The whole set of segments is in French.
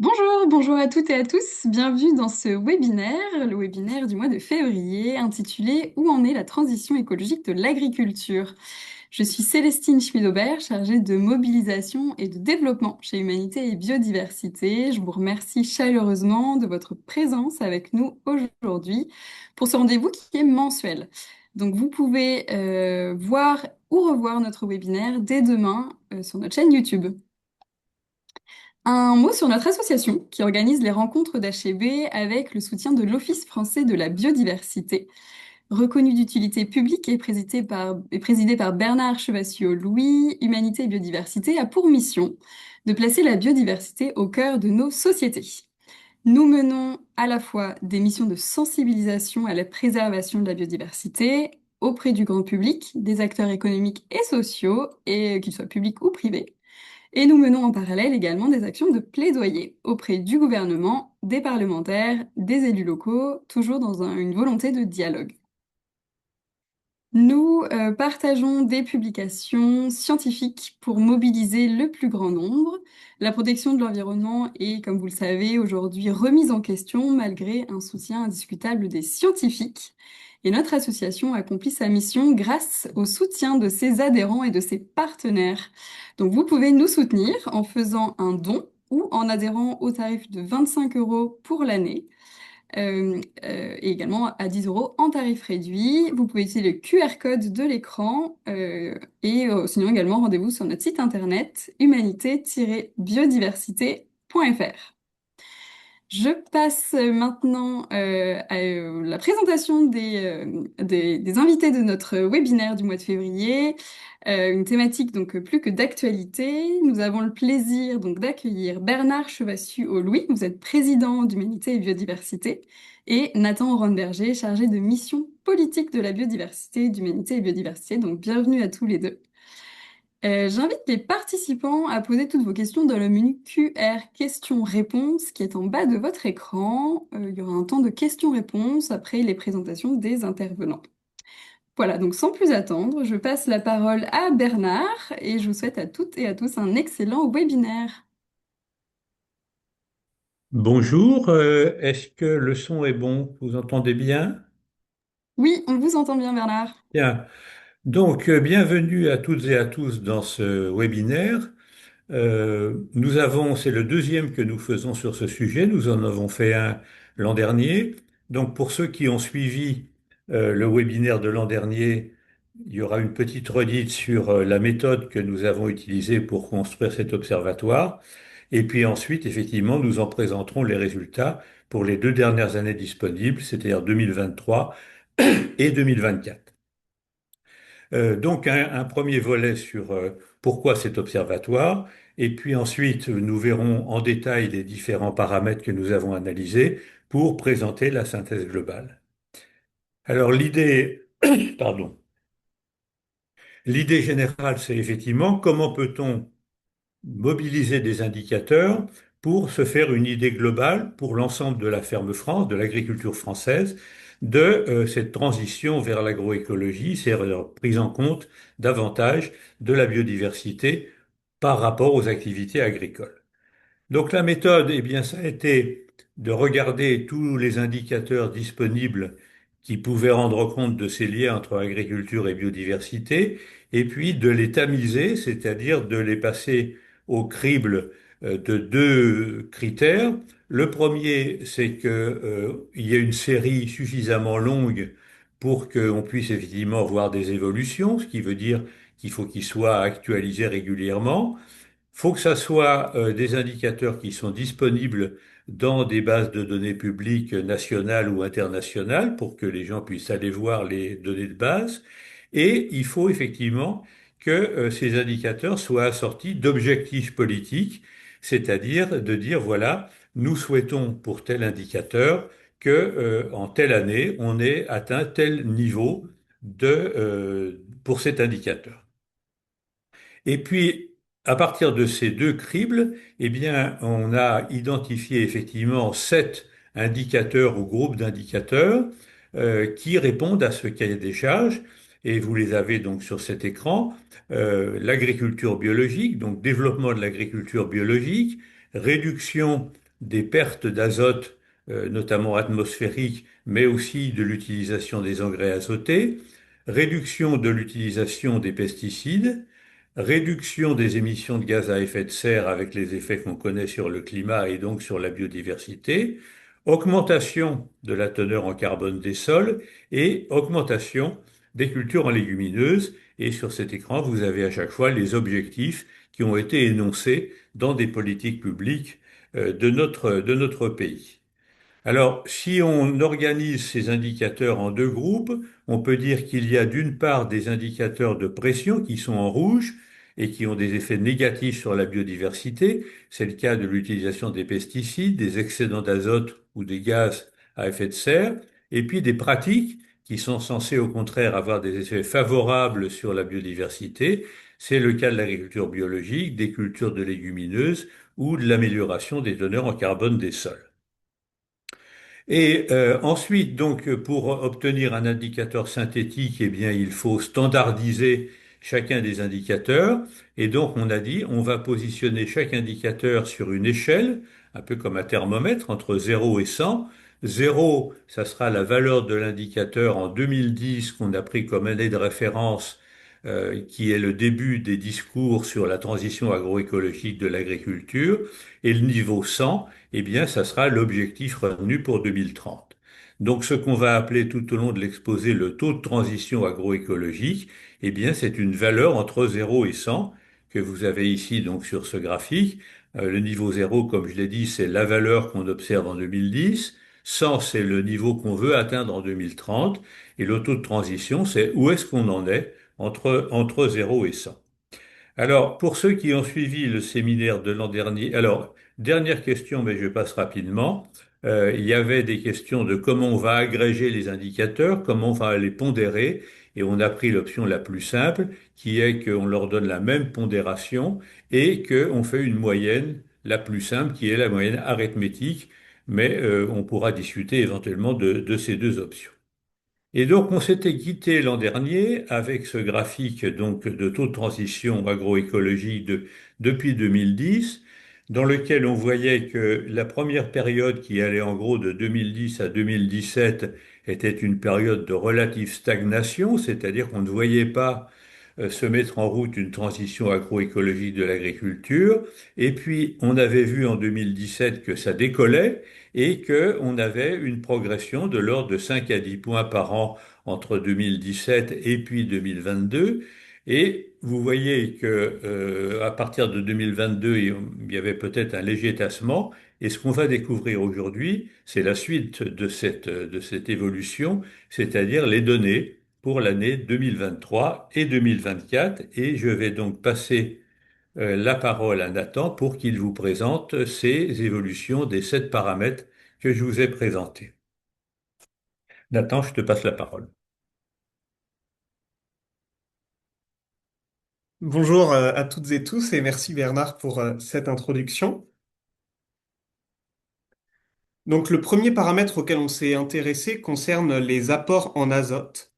Bonjour, bonjour à toutes et à tous. Bienvenue dans ce webinaire, le webinaire du mois de février, intitulé Où en est la transition écologique de l'agriculture? Je suis Célestine Schmid-Aubert, chargée de mobilisation et de développement chez Humanité et Biodiversité. Je vous remercie chaleureusement de votre présence avec nous aujourd'hui pour ce rendez-vous qui est mensuel. Donc vous pouvez voir ou revoir notre webinaire dès demain sur notre chaîne YouTube. Un mot sur notre association qui organise les rencontres d'HB avec le soutien de l'Office français de la biodiversité, reconnu d'utilité publique et présidé par Bernard Chevassiot-Louis. Humanité et Biodiversité a pour mission de placer la biodiversité au cœur de nos sociétés. Nous menons à la fois des missions de sensibilisation à la préservation de la biodiversité auprès du grand public, des acteurs économiques et sociaux, et qu'ils soient publics ou privés, et nous menons en parallèle également des actions de plaidoyer auprès du gouvernement, des parlementaires, des élus locaux, toujours dans une volonté de dialogue. Nous partageons des publications scientifiques pour mobiliser le plus grand nombre. La protection de l'environnement est, comme vous le savez, aujourd'hui remise en question malgré un soutien indiscutable des scientifiques. Et notre association accomplit sa mission grâce au soutien de ses adhérents et de ses partenaires. Donc vous pouvez nous soutenir en faisant un don ou en adhérant au tarif de 25 euros pour l'année et également à 10 euros en tarif réduit. Vous pouvez utiliser le QR code de l'écran sinon également rendez-vous sur notre site internet humanité-biodiversité.fr. Je passe maintenant à la présentation des invités de notre webinaire du mois de février. Une thématique donc plus que d'actualité. Nous avons le plaisir donc d'accueillir Bernard Chevassu-Louis, vous êtes président d'Humanité et Biodiversité, et Nathan Ronberger, chargé de mission politique de la biodiversité d'Humanité et Biodiversité. Donc bienvenue à tous les deux. J'invite les participants à poser toutes vos questions dans le menu QR questions-réponses qui est en bas de votre écran. Il y aura un temps de questions-réponses après les présentations des intervenants. Voilà, donc sans plus attendre, je passe la parole à Bernard et je vous souhaite à toutes et à tous un excellent webinaire. Bonjour, est-ce que le son est bon? Vous entendez bien? Oui, on vous entend bien, Bernard. Bien. Donc, bienvenue à toutes et à tous dans ce webinaire. C'est le deuxième que nous faisons sur ce sujet. Nous en avons fait un l'an dernier. Donc, pour ceux qui ont suivi le webinaire de l'an dernier, il y aura une petite redite sur la méthode que nous avons utilisée pour construire cet observatoire. Et puis ensuite, effectivement, nous en présenterons les résultats pour les 2 dernières années disponibles, c'est-à-dire 2023 et 2024. Donc un premier volet sur pourquoi cet observatoire, et puis ensuite nous verrons en détail les différents paramètres que nous avons analysés pour présenter la synthèse globale. Alors pardon, l'idée générale, c'est effectivement comment peut-on mobiliser des indicateurs pour se faire une idée globale pour l'ensemble de la ferme France, de l'agriculture française, de cette transition vers l'agroécologie, c'est-à-dire prise en compte davantage de la biodiversité par rapport aux activités agricoles. Donc la méthode, eh bien, ça a été de regarder tous les indicateurs disponibles qui pouvaient rendre compte de ces liens entre agriculture et biodiversité, et puis de les tamiser, c'est-à-dire de les passer au crible de deux critères. Le premier, c'est que, il y a une série suffisamment longue pour qu'on puisse effectivement voir des évolutions, ce qui veut dire qu'il faut qu'ils soient actualisés régulièrement. Faut que ça soit des indicateurs qui sont disponibles dans des bases de données publiques nationales ou internationales pour que les gens puissent aller voir les données de base. Et il faut effectivement que ces indicateurs soient assortis d'objectifs politiques, c'est-à-dire de dire, voilà, nous souhaitons pour tel indicateur que en telle année, on ait atteint tel niveau pour cet indicateur. Et puis, à partir de ces deux cribles, eh bien, on a identifié effectivement 7 indicateurs ou groupes d'indicateurs qui répondent à ce cahier des charges. Et vous les avez donc sur cet écran. L'agriculture biologique, donc développement de l'agriculture biologique, réduction des pertes d'azote, notamment atmosphériques, mais aussi de l'utilisation des engrais azotés, réduction de l'utilisation des pesticides, réduction des émissions de gaz à effet de serre avec les effets qu'on connaît sur le climat et donc sur la biodiversité, augmentation de la teneur en carbone des sols et augmentation des cultures en légumineuses. Et sur cet écran, vous avez à chaque fois les objectifs qui ont été énoncés dans des politiques publiques de notre pays. Alors, si on organise ces indicateurs en deux groupes, on peut dire qu'il y a d'une part des indicateurs de pression qui sont en rouge et qui ont des effets négatifs sur la biodiversité. C'est le cas de l'utilisation des pesticides, des excédents d'azote ou des gaz à effet de serre, et puis des pratiques qui sont censées au contraire avoir des effets favorables sur la biodiversité. C'est le cas de l'agriculture biologique, des cultures de légumineuses ou de l'amélioration des teneurs en carbone des sols. Et ensuite, donc, pour obtenir un indicateur synthétique, eh bien, il faut standardiser chacun des indicateurs. Et donc, on a dit, on va positionner chaque indicateur sur une échelle, un peu comme un thermomètre, entre 0 et 100. 0, ça sera la valeur de l'indicateur en 2010 qu'on a pris comme année de référence, qui est le début des discours sur la transition agroécologique de l'agriculture. Et le niveau 100, eh bien, ça sera l'objectif retenu pour 2030. Donc, ce qu'on va appeler tout au long de l'exposé le taux de transition agroécologique, eh bien, c'est une valeur entre 0 et 100 que vous avez ici, donc, sur ce graphique. Le niveau 0, comme je l'ai dit, c'est la valeur qu'on observe en 2010. 100, c'est le niveau qu'on veut atteindre en 2030. Et le taux de transition, c'est où est-ce qu'on en est entre 0 et 100. Alors, pour ceux qui ont suivi le séminaire de l'an dernier, alors, dernière question, mais je passe rapidement. Il y avait des questions de comment on va agréger les indicateurs, comment on va les pondérer, et on a pris l'option la plus simple, qui est qu'on leur donne la même pondération et qu'on fait une moyenne la plus simple, qui est la moyenne arithmétique, mais on pourra discuter éventuellement de ces deux options. Et donc, on s'était quitté l'an dernier avec ce graphique donc de taux de transition agroécologique depuis 2010, dans lequel on voyait que la première période qui allait en gros de 2010 à 2017 était une période de relative stagnation, c'est-à-dire qu'on ne voyait pas se mettre en route une transition agroécologique de l'agriculture. Et puis, on avait vu en 2017 que ça décollait et qu'on avait une progression de l'ordre de 5 à 10 points par an entre 2017 et puis 2022. Et vous voyez que à partir de 2022, il y avait peut-être un léger tassement. Et ce qu'on va découvrir aujourd'hui, c'est la suite de cette évolution, c'est-à-dire les données pour l'année 2023 et 2024. Et je vais donc passer la parole à Nathan pour qu'il vous présente ces évolutions des 7 paramètres que je vous ai présentés. Nathan, je te passe la parole. Bonjour à toutes et tous et merci Bernard pour cette introduction. Donc le premier paramètre auquel on s'est intéressé concerne les apports en azote.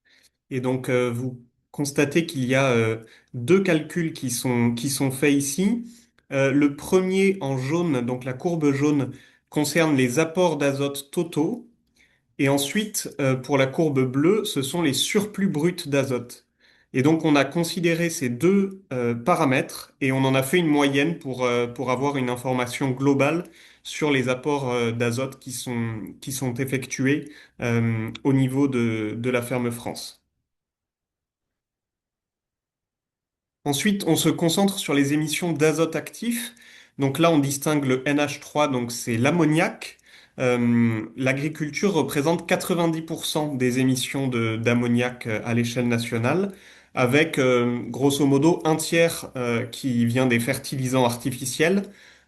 Et donc vous constatez qu'il y a deux calculs qui sont faits ici. Le premier en jaune, donc la courbe jaune, concerne les apports d'azote totaux. Et ensuite, pour la courbe bleue, ce sont les surplus bruts d'azote. Et donc, on a considéré ces deux paramètres et on en a fait une moyenne pour avoir une information globale sur les apports d'azote qui sont effectués au niveau de la ferme France. Ensuite, on se concentre sur les émissions d'azote actif. Donc là, on distingue le NH3, donc c'est l'ammoniac. L'agriculture représente 90% des émissions d'ammoniac à l'échelle nationale, avec grosso modo un tiers qui vient des fertilisants artificiels,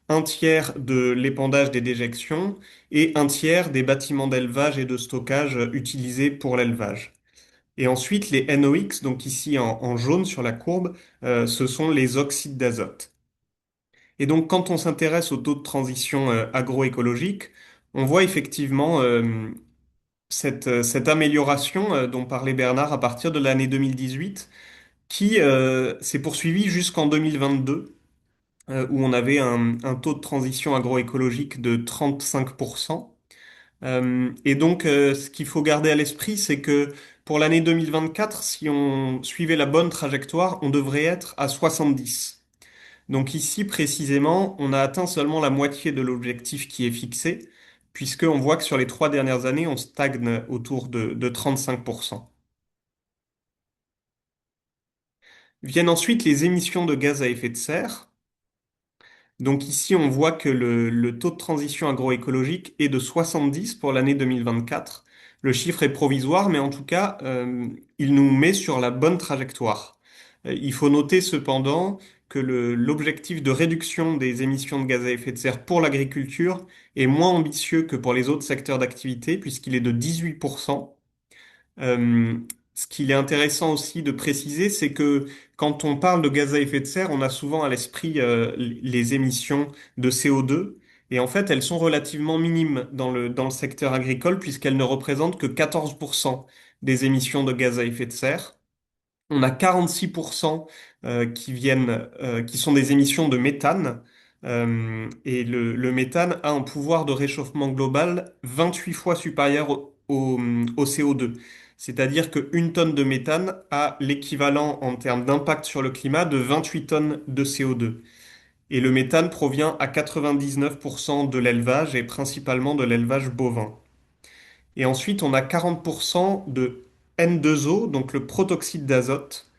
un tiers de l'épandage des déjections et un tiers des bâtiments d'élevage et de stockage utilisés pour l'élevage. Et ensuite, les NOx, donc ici en jaune sur la courbe, ce sont les oxydes d'azote. Et donc, quand on s'intéresse au taux de transition agroécologique, on voit effectivement cette amélioration dont parlait Bernard à partir de l'année 2018, qui s'est poursuivie jusqu'en 2022. où on avait un taux de transition agroécologique de 35%. Et donc, ce qu'il faut garder à l'esprit, c'est que pour l'année 2024, si on suivait la bonne trajectoire, on devrait être à 70. Donc ici, précisément, on a atteint seulement la moitié de l'objectif qui est fixé, puisqu'on voit que sur les 3 dernières années, on stagne autour de 35%. Viennent ensuite les émissions de gaz à effet de serre. Donc ici, on voit que le taux de transition agroécologique est de 70 pour l'année 2024. Le chiffre est provisoire, mais en tout cas, il nous met sur la bonne trajectoire. Il faut noter cependant que l'objectif de réduction des émissions de gaz à effet de serre pour l'agriculture est moins ambitieux que pour les autres secteurs d'activité, puisqu'il est de 18%. Euh, Ce qu'il est intéressant aussi de préciser, c'est que quand on parle de gaz à effet de serre, on a souvent à l'esprit les émissions de CO2. Et en fait, elles sont relativement minimes dans le secteur agricole puisqu'elles ne représentent que 14% des émissions de gaz à effet de serre. On a 46% qui sont des émissions de méthane. Et le méthane a un pouvoir de réchauffement global 28 fois supérieur au CO2. C'est-à-dire qu'une tonne de méthane a l'équivalent en termes d'impact sur le climat de 28 tonnes de CO2. Et le méthane provient à 99% de l'élevage et principalement de l'élevage bovin. Et ensuite, on a 40% de N2O, donc le protoxyde d'azote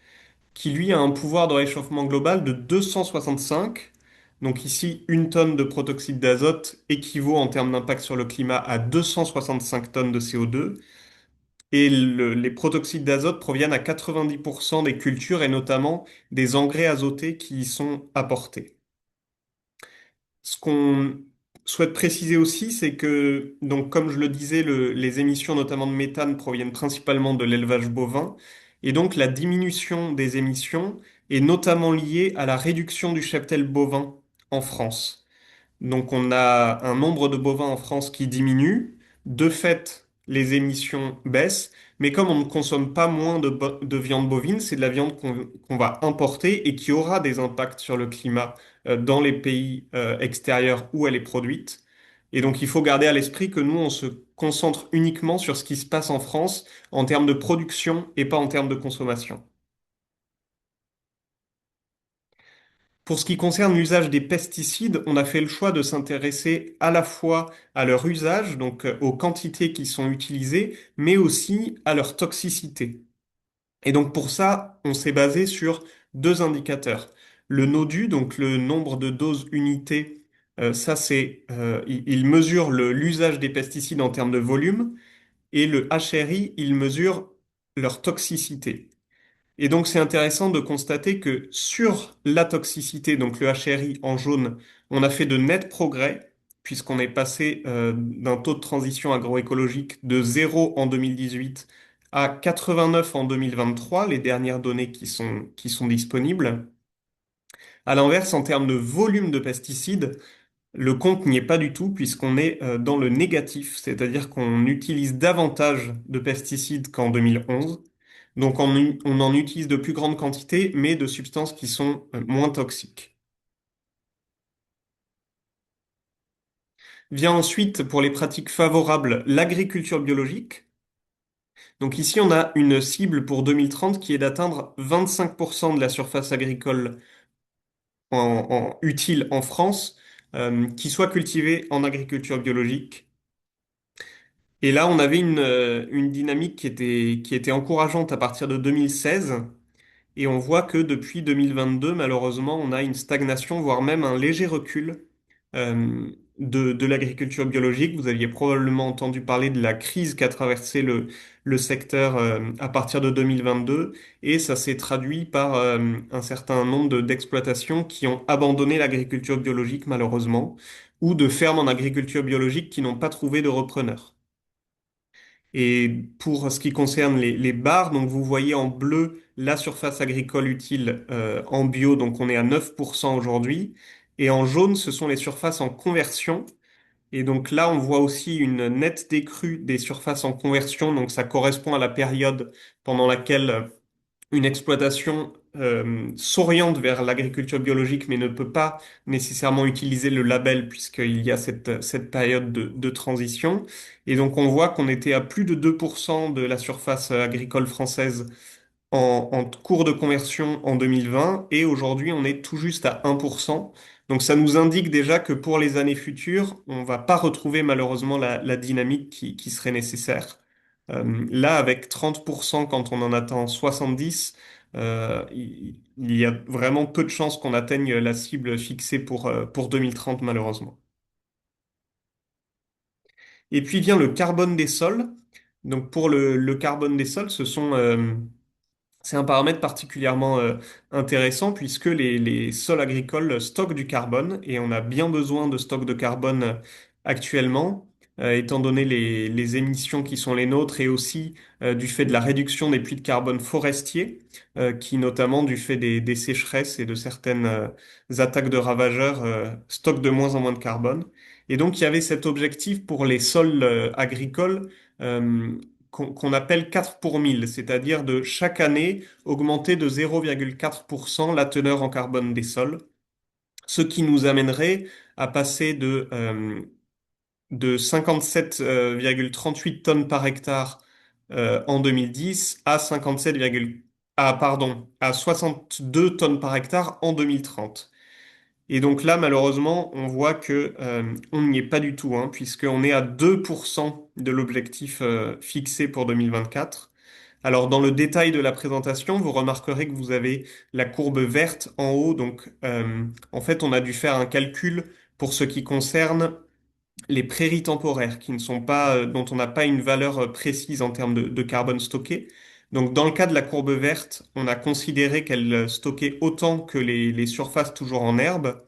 qui lui a un pouvoir de réchauffement global de 265. Donc ici, une tonne de protoxyde d'azote équivaut en termes d'impact sur le climat à 265 tonnes de CO2. Et les protoxydes d'azote proviennent à 90% des cultures et notamment des engrais azotés qui y sont apportés. Ce qu'on souhaite préciser aussi, c'est que, donc, comme je le disais, les émissions notamment de méthane proviennent principalement de l'élevage bovin, et donc la diminution des émissions est notamment liée à la réduction du cheptel bovin en France. Donc on a un nombre de bovins en France qui diminue, de fait les émissions baissent, mais comme on ne consomme pas moins de viande bovine, c'est de la viande qu'on va importer et qui aura des impacts sur le climat dans les pays extérieurs où elle est produite. Et donc il faut garder à l'esprit que nous, on se concentre uniquement sur ce qui se passe en France en termes de production et pas en termes de consommation. Pour ce qui concerne l'usage des pesticides, on a fait le choix de s'intéresser à la fois à leur usage, donc aux quantités qui sont utilisées, mais aussi à leur toxicité. Et donc pour ça, on s'est basé sur deux indicateurs. Le NODU, donc le nombre de doses unités, ça c'est, il mesure l'usage des pesticides en termes de volume, et le HRI, il mesure leur toxicité. Et donc, c'est intéressant de constater que sur la toxicité, donc le HRI en jaune, on a fait de nets progrès, puisqu'on est passé d'un taux de transition agroécologique de 0 en 2018 à 89 en 2023, les dernières données qui sont disponibles. À l'inverse, en termes de volume de pesticides, le compte n'y est pas du tout, puisqu'on est dans le négatif, c'est-à-dire qu'on utilise davantage de pesticides qu'en 2011. Donc on en utilise de plus grandes quantités, mais de substances qui sont moins toxiques. Vient ensuite, pour les pratiques favorables, l'agriculture biologique. Donc ici, on a une cible pour 2030 qui est d'atteindre 25% de la surface agricole utile en France, qui soit cultivée en agriculture biologique. Et là, on avait une dynamique qui était encourageante à partir de 2016. Et on voit que depuis 2022, malheureusement, on a une stagnation, voire même un léger recul de l'agriculture biologique. Vous aviez probablement entendu parler de la crise qu'a traversé le secteur à partir de 2022. Et ça s'est traduit par un certain nombre d'exploitations qui ont abandonné l'agriculture biologique, malheureusement, ou de fermes en agriculture biologique qui n'ont pas trouvé de repreneurs. Et pour ce qui concerne les barres, donc vous voyez en bleu la surface agricole utile en bio, donc on est à 9% aujourd'hui. Et en jaune, ce sont les surfaces en conversion. Et donc là, on voit aussi une nette décrue des surfaces en conversion. Donc ça correspond à la période pendant laquelle une exploitation s'oriente vers l'agriculture biologique, mais ne peut pas nécessairement utiliser le label puisqu'il y a cette période de transition. Et donc on voit qu'on était à plus de 2% de la surface agricole française en cours de conversion en 2020 et aujourd'hui on est tout juste à 1%. Donc ça nous indique déjà que pour les années futures, on va pas retrouver malheureusement la dynamique qui serait nécessaire. Là, avec 30% quand on en attend 70, il y a vraiment peu de chances qu'on atteigne la cible fixée pour 2030 malheureusement. Et puis vient le carbone des sols. Donc pour le carbone des sols, c'est un paramètre particulièrement intéressant puisque les sols agricoles stockent du carbone et on a bien besoin de stocks de carbone actuellement, étant donné les émissions qui sont les nôtres et aussi du fait de la réduction des puits de carbone forestiers, qui notamment du fait des sécheresses et de certaines attaques de ravageurs stockent de moins en moins de carbone. Et donc il y avait cet objectif pour les sols agricoles. euh, qu'on appelle 4 pour 1000, c'est-à-dire de chaque année augmenter de 0,4% la teneur en carbone des sols, ce qui nous amènerait à passer de 57,38 tonnes par hectare en 2010 à 62 tonnes par hectare en 2030. Et donc là, malheureusement, on voit que on n'y est pas du tout, hein, puisqu'on est à 2% de l'objectif fixé pour 2024. Alors, dans le détail de la présentation, vous remarquerez que vous avez la courbe verte en haut. Donc, en fait, on a dû faire un calcul pour ce qui concerne les prairies temporaires, qui ne sont pas, dont on n'a pas une valeur précise en termes de carbone stocké. Donc, dans le cas de la courbe verte, on a considéré qu'elle stockait autant que les surfaces toujours en herbe.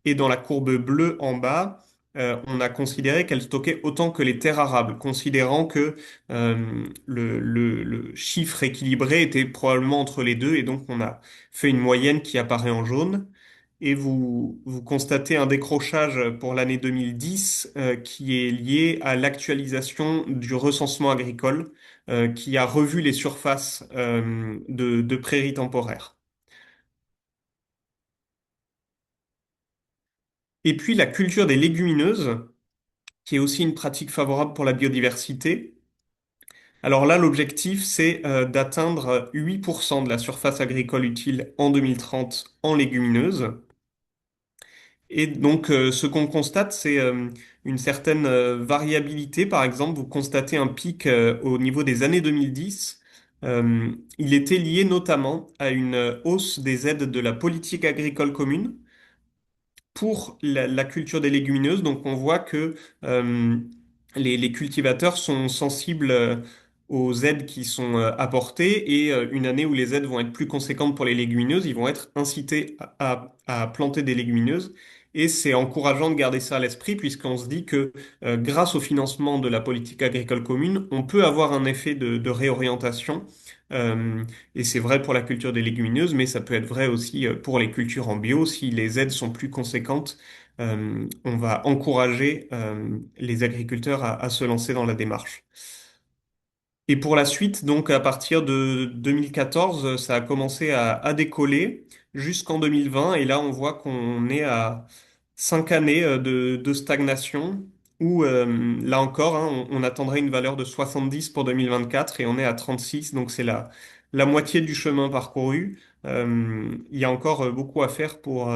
Et dans la courbe bleue en bas, on a considéré qu'elle stockait autant que les terres arables, considérant que le chiffre équilibré était probablement entre les deux, et donc on a fait une moyenne qui apparaît en jaune. Et vous constatez un décrochage pour l'année 2010 qui est lié à l'actualisation du recensement agricole qui a revu les surfaces de prairies temporaires. Et puis la culture des légumineuses, qui est aussi une pratique favorable pour la biodiversité. Alors là, l'objectif, c'est d'atteindre 8% de la surface agricole utile en 2030 en légumineuses. Et donc, ce qu'on constate, c'est une certaine variabilité. Par exemple, vous constatez un pic au niveau des années 2010. Il était lié notamment à une hausse des aides de la politique agricole commune pour la culture des légumineuses. Donc on voit que les cultivateurs sont sensibles aux aides qui sont apportées et une année où les aides vont être plus conséquentes pour les légumineuses, ils vont être incités à planter des légumineuses. Et c'est encourageant de garder ça à l'esprit puisqu'on se dit que grâce au financement de la politique agricole commune, on peut avoir un effet de réorientation. Et c'est vrai pour la culture des légumineuses, mais ça peut être vrai aussi pour les cultures en bio. Si les aides sont plus conséquentes, on va encourager les agriculteurs à se lancer dans la démarche. Et pour la suite, donc à partir de 2014, ça a commencé à décoller jusqu'en 2020. Et là, on voit qu'on est à 5 années de stagnation où, là encore, hein, on attendrait une valeur de 70 pour 2024 et on est à 36. Donc c'est la moitié du chemin parcouru. Il y a encore beaucoup à faire pour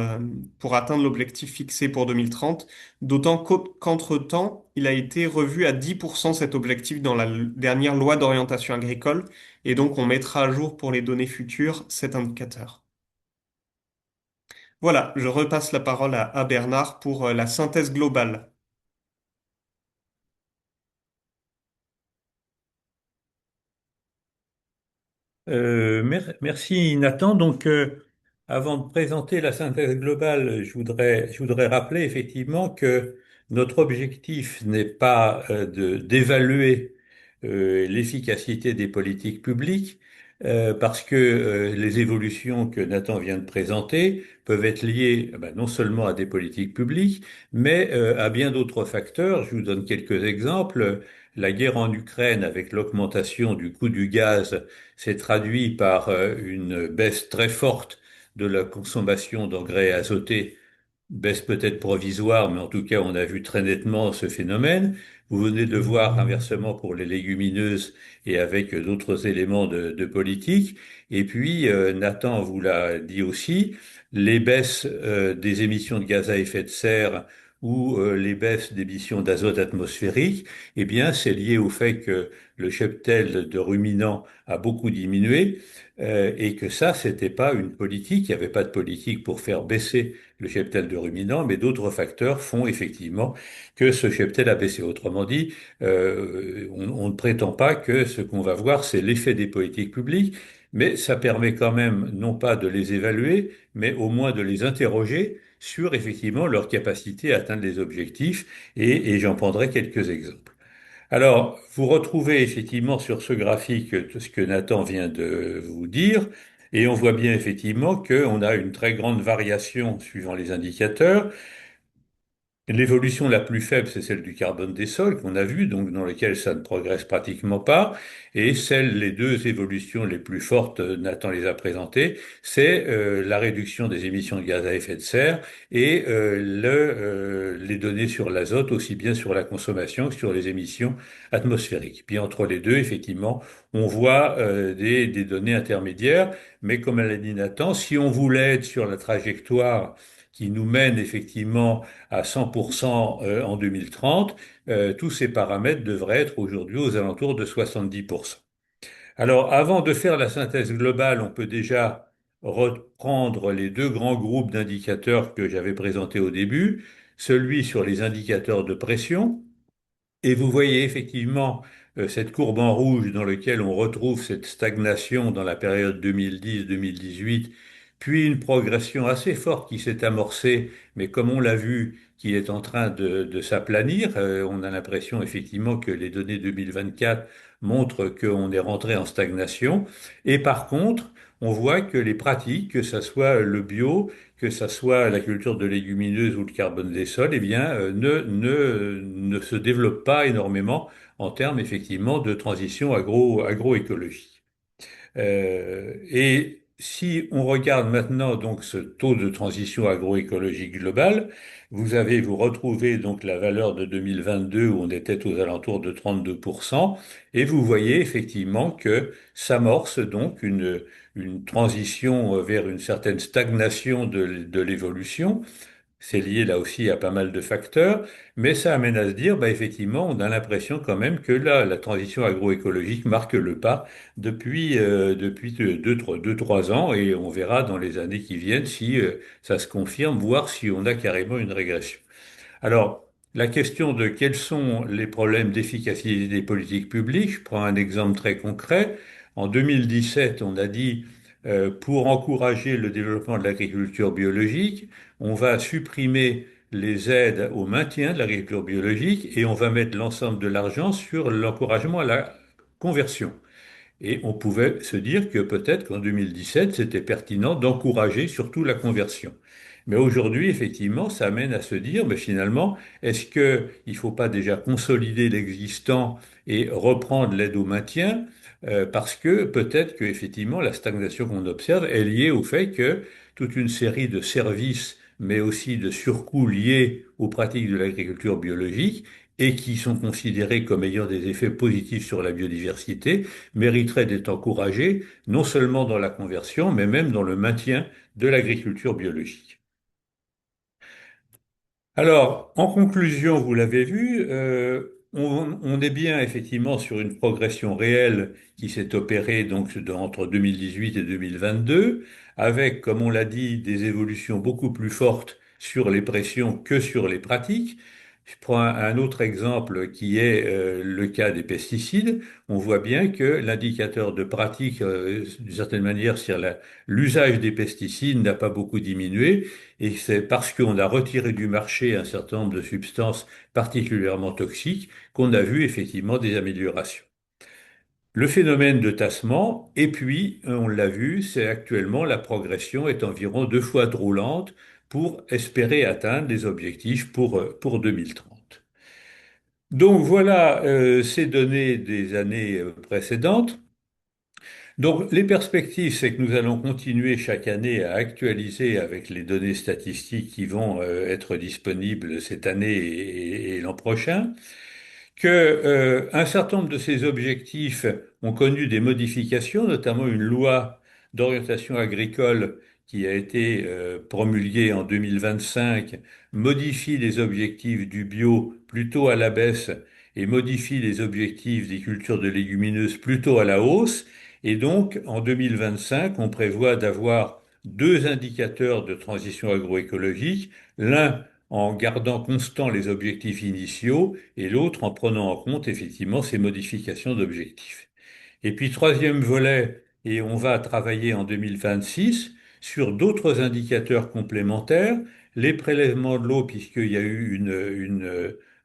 atteindre l'objectif fixé pour 2030. D'autant qu'entre-temps, il a été revu à 10% cet objectif dans la dernière loi d'orientation agricole, et donc on mettra à jour pour les données futures cet indicateur. Voilà, je repasse la parole à Bernard pour la synthèse globale. Merci Nathan. Donc, avant de présenter la synthèse globale, je voudrais rappeler effectivement que notre objectif n'est pas d'évaluer l'efficacité des politiques publiques, parce que les évolutions que Nathan vient de présenter peuvent être liées non seulement à des politiques publiques, mais à bien d'autres facteurs. Je vous donne quelques exemples. la guerre en Ukraine avec l'augmentation du coût du gaz s'est traduit par une baisse très forte de la consommation d'engrais azotés, baisse peut-être provisoire, mais en tout cas, on a vu très nettement ce phénomène. Vous venez de voir inversement pour les légumineuses et avec d'autres éléments de politique. Et puis, Nathan vous l'a dit aussi, les baisses des émissions de gaz à effet de serre ou les baisses d'émissions d'azote atmosphérique, eh bien, c'est lié au fait que le cheptel de ruminants a beaucoup diminué et que ça, c'était pas une politique. Il n'y avait pas de politique pour faire baisser le cheptel de ruminants, mais d'autres facteurs font effectivement que ce cheptel a baissé. Autrement dit, on ne prétend pas que ce qu'on va voir, c'est l'effet des politiques publiques, mais ça permet quand même non pas de les évaluer, mais au moins de les interroger sur effectivement leur capacité à atteindre les objectifs, et j'en prendrai quelques exemples. Alors, vous retrouvez effectivement sur ce graphique tout ce que Nathan vient de vous dire, et on voit bien effectivement qu'on a une très grande variation suivant les indicateurs. L'évolution la plus faible, c'est celle du carbone des sols qu'on a vu, donc dans lequel ça ne progresse pratiquement pas. Et les deux évolutions les plus fortes, Nathan les a présentées, c'est la réduction des émissions de gaz à effet de serre et les données sur l'azote, aussi bien sur la consommation que sur les émissions atmosphériques. Puis entre les deux, effectivement, on voit des données intermédiaires, mais comme l'a dit Nathan, si on voulait être sur la trajectoire qui nous mène effectivement à 100% en 2030, tous ces paramètres devraient être aujourd'hui aux alentours de 70%. Alors, avant de faire la synthèse globale, on peut déjà reprendre les deux grands groupes d'indicateurs que j'avais présentés au début, celui sur les indicateurs de pression, et vous voyez effectivement cette courbe en rouge dans laquelle on retrouve cette stagnation dans la période 2010-2018, puis une progression assez forte qui s'est amorcée, mais comme on l'a vu, qui est en train de s'aplanir. On a l'impression effectivement que les données 2024 montrent qu'on est rentré en stagnation. Et par contre, on voit que les pratiques, que ce soit le bio, que ça soit la culture de légumineuses ou le carbone des sols, eh bien, ne se développe pas énormément en termes effectivement de transition agroécologie. Et si on regarde maintenant donc ce taux de transition agroécologique global, vous retrouvez donc la valeur de 2022 où on était aux alentours de 32%, et vous voyez effectivement que s'amorce donc une transition vers une certaine stagnation de l'évolution. C'est lié là aussi à pas mal de facteurs, mais ça amène à se dire, bah, effectivement, on a l'impression quand même que là, la transition agroécologique marque le pas depuis 2, 3 ans, et on verra dans les années qui viennent si ça se confirme, voire si on a carrément une régression. Alors, la question de quels sont les problèmes d'efficacité des politiques publiques, je prends un exemple très concret. En 2017, on a dit, pour encourager le développement de l'agriculture biologique, on va supprimer les aides au maintien de l'agriculture biologique et on va mettre l'ensemble de l'argent sur l'encouragement à la conversion. Et on pouvait se dire que peut-être qu'en 2017, c'était pertinent d'encourager surtout la conversion. Mais aujourd'hui, effectivement, ça amène à se dire, mais finalement, est-ce qu'il ne faut pas déjà consolider l'existant et reprendre l'aide au maintien? Parce que peut-être que effectivement, la stagnation qu'on observe est liée au fait que toute une série de services, mais aussi de surcoûts liés aux pratiques de l'agriculture biologique, et qui sont considérés comme ayant des effets positifs sur la biodiversité, mériterait d'être encouragé, non seulement dans la conversion, mais même dans le maintien de l'agriculture biologique. Alors, en conclusion, vous l'avez vu, on est bien effectivement sur une progression réelle qui s'est opérée donc entre 2018 et 2022, avec, comme on l'a dit, des évolutions beaucoup plus fortes sur les pressions que sur les pratiques. Je prends un autre exemple qui est le cas des pesticides. On voit bien que l'indicateur de pratique, d'une certaine manière, sur l'usage des pesticides n'a pas beaucoup diminué. Et c'est parce qu'on a retiré du marché un certain nombre de substances particulièrement toxiques qu'on a vu effectivement des améliorations. Le phénomène de tassement, et puis, on l'a vu, c'est actuellement la progression est environ 2 fois trop lente pour espérer atteindre les objectifs pour 2030. Donc voilà ces données des années précédentes. Donc les perspectives, c'est que nous allons continuer chaque année à actualiser avec les données statistiques qui vont être disponibles cette année et l'an prochain, que un certain nombre de ces objectifs ont connu des modifications, notamment une loi d'orientation agricole qui a été promulguée en 2025, modifie les objectifs du bio plutôt à la baisse et modifie les objectifs des cultures de légumineuses plutôt à la hausse. Et donc, en 2025, on prévoit d'avoir deux indicateurs de transition agroécologique, l'un en gardant constants les objectifs initiaux et l'autre en prenant en compte effectivement ces modifications d'objectifs. Et puis troisième volet, et on va travailler en 2026 sur d'autres indicateurs complémentaires, les prélèvements de l'eau, puisqu'il y a eu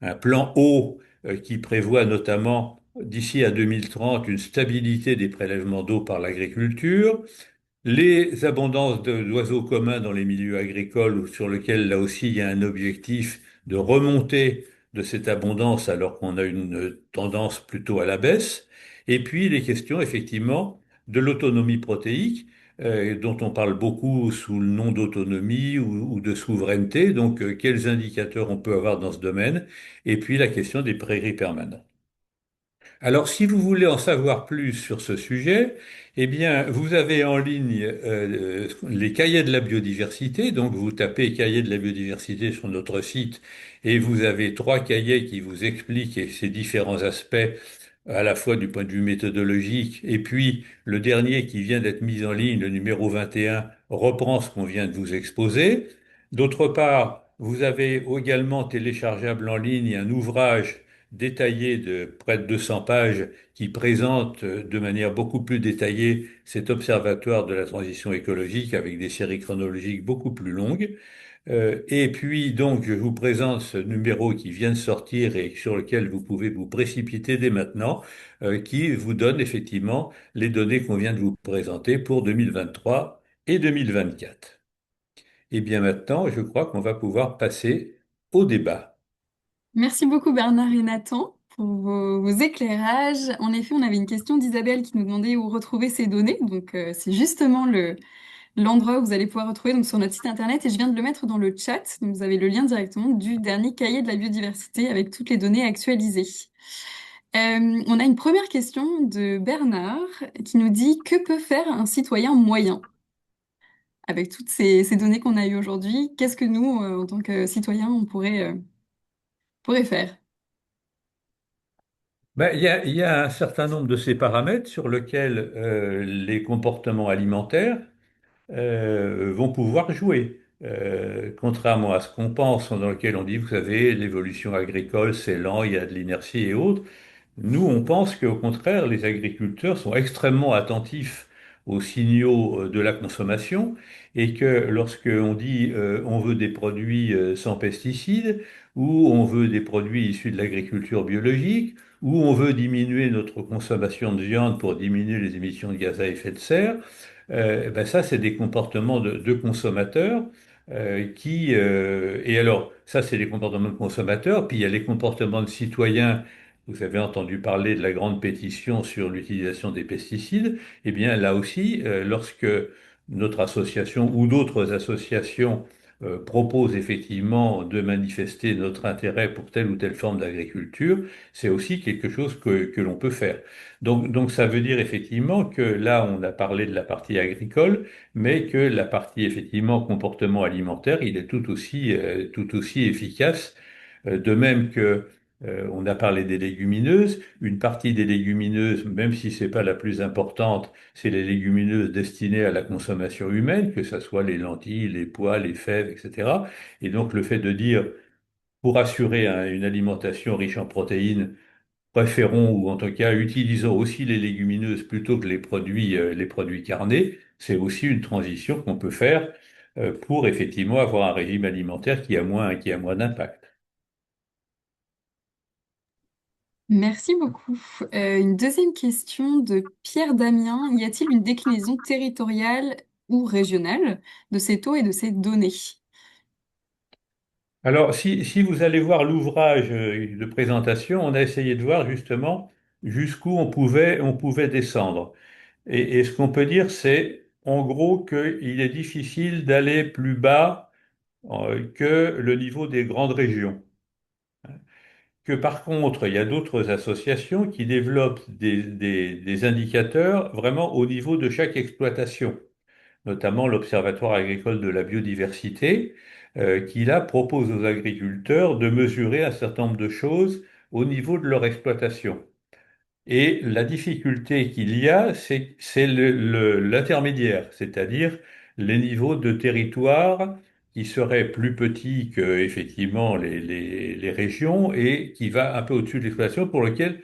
un plan eau qui prévoit notamment d'ici à 2030 une stabilité des prélèvements d'eau par l'agriculture, les abondances d'oiseaux communs dans les milieux agricoles, sur lesquels là aussi il y a un objectif de remontée de cette abondance alors qu'on a une tendance plutôt à la baisse. Et puis les questions effectivement de l'autonomie protéique, dont on parle beaucoup sous le nom d'autonomie ou de souveraineté. Donc quels indicateurs on peut avoir dans ce domaine. Et puis la question des prairies permanentes. Alors, si vous voulez en savoir plus sur ce sujet, eh bien, vous avez en ligne les cahiers de la biodiversité. Donc, vous tapez cahiers de la biodiversité sur notre site et vous avez trois cahiers qui vous expliquent ces différents aspects à la fois du point de vue méthodologique, et puis le dernier qui vient d'être mis en ligne, le numéro 21, reprend ce qu'on vient de vous exposer. D'autre part, vous avez également téléchargeable en ligne un ouvrage détaillé de près de 200 pages qui présente de manière beaucoup plus détaillée cet observatoire de la transition écologique avec des séries chronologiques beaucoup plus longues. Et puis donc je vous présente ce numéro qui vient de sortir et sur lequel vous pouvez vous précipiter dès maintenant, qui vous donne effectivement les données qu'on vient de vous présenter pour 2023 et 2024. Et bien maintenant, je crois qu'on va pouvoir passer au débat. Merci beaucoup Bernard et Nathan pour vos éclairages. En effet, on avait une question d'Isabelle qui nous demandait où retrouver ces données. Donc, c'est justement l'endroit où vous allez pouvoir retrouver donc, sur notre site internet et je viens de le mettre dans le chat. Donc, vous avez le lien directement du dernier cahier de la biodiversité avec toutes les données actualisées. On a une première question de Bernard qui nous dit que peut faire un citoyen moyen avec toutes ces données qu'on a eues aujourd'hui? Qu'est-ce que nous, en tant que citoyens, on pourrait faire? Ben, il y a un certain nombre de ces paramètres sur lesquels les comportements alimentaires vont pouvoir jouer. Contrairement à ce qu'on pense, dans lequel on dit, vous savez, l'évolution agricole, c'est lent, il y a de l'inertie et autres. Nous, on pense qu'au contraire, les agriculteurs sont extrêmement attentifs aux signaux de la consommation et que lorsque on dit on veut des produits sans pesticides ou on veut des produits issus de l'agriculture biologique ou on veut diminuer notre consommation de viande pour diminuer les émissions de gaz à effet de serre, ben ça, c'est des comportements de consommateurs et alors, ça, c'est les comportements de consommateurs, puis il y a les comportements de citoyens. Vous avez entendu parler de la grande pétition sur l'utilisation des pesticides. Eh bien, là aussi, lorsque notre association ou d'autres associations proposent effectivement de manifester notre intérêt pour telle ou telle forme d'agriculture, c'est aussi quelque chose que l'on peut faire. Donc, ça veut dire effectivement que là, on a parlé de la partie agricole, mais que la partie effectivement comportement alimentaire, il est tout aussi efficace. De même que on a parlé des légumineuses. Une partie des légumineuses, même si c'est pas la plus importante, c'est les légumineuses destinées à la consommation humaine, que ce soit les lentilles, les pois, les fèves, etc. Et donc le fait de dire, pour assurer une alimentation riche en protéines, préférons ou en tout cas utilisons aussi les légumineuses plutôt que les produits carnés, c'est aussi une transition qu'on peut faire pour effectivement avoir un régime alimentaire qui a moins d'impact. Merci beaucoup. Une deuxième question de Pierre Damien. Y a-t-il une déclinaison territoriale ou régionale de ces taux et de ces données? Alors, si vous allez voir l'ouvrage de présentation, on a essayé de voir justement jusqu'où on pouvait descendre. Et ce qu'on peut dire, c'est en gros qu'il est difficile d'aller plus bas que le niveau des grandes régions. Que par contre, il y a d'autres associations qui développent des indicateurs vraiment au niveau de chaque exploitation, notamment l'Observatoire agricole de la biodiversité, qui là propose aux agriculteurs de mesurer un certain nombre de choses au niveau de leur exploitation. Et la difficulté qu'il y a, c'est l'intermédiaire, c'est-à-dire les niveaux de territoire qui seraient plus petits que effectivement les régions et qui va un peu au-dessus de l'exploitation pour lequel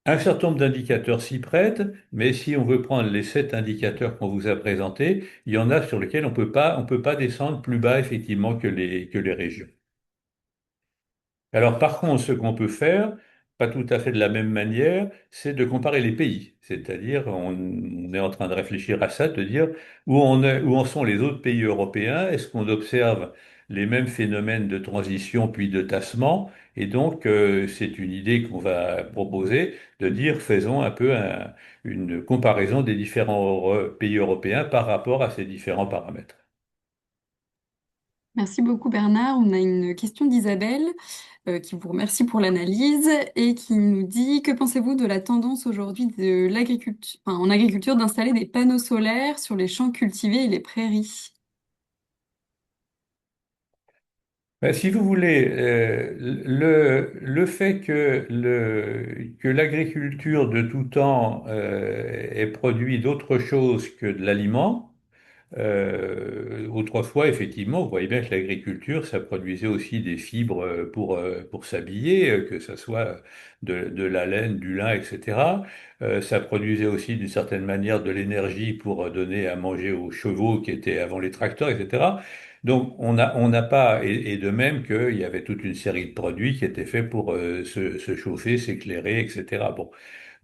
un certain nombre d'indicateurs s'y prêtent, mais si on veut prendre les 7 indicateurs qu'on vous a présentés, il y en a sur lesquels on peut pas descendre plus bas effectivement que les régions. Alors, par contre, ce qu'on peut faire, pas tout à fait de la même manière, c'est de comparer les pays. C'est-à-dire, on est en train de réfléchir à ça, de dire où en sont les autres pays européens, est-ce qu'on observe les mêmes phénomènes de transition puis de tassement? Et donc, c'est une idée qu'on va proposer de dire, faisons un peu une comparaison des différents pays européens par rapport à ces différents paramètres. Merci beaucoup Bernard. On a une question d'Isabelle qui vous remercie pour l'analyse et qui nous dit, que pensez-vous de la tendance aujourd'hui de l'agriculture, enfin, en agriculture d'installer des panneaux solaires sur les champs cultivés et les prairies? Ben, si vous voulez, le fait que l'agriculture de tout temps ait produit d'autre chose que de l'aliment, autrefois, effectivement, vous voyez bien que l'agriculture, ça produisait aussi des fibres pour s'habiller, que ce soit de la laine, du lin, etc. Ça produisait aussi d'une certaine manière de l'énergie pour donner à manger aux chevaux qui étaient avant les tracteurs, etc. Donc on n'a pas, et de même qu'il y avait toute une série de produits qui étaient faits pour se chauffer, s'éclairer, etc. Bon.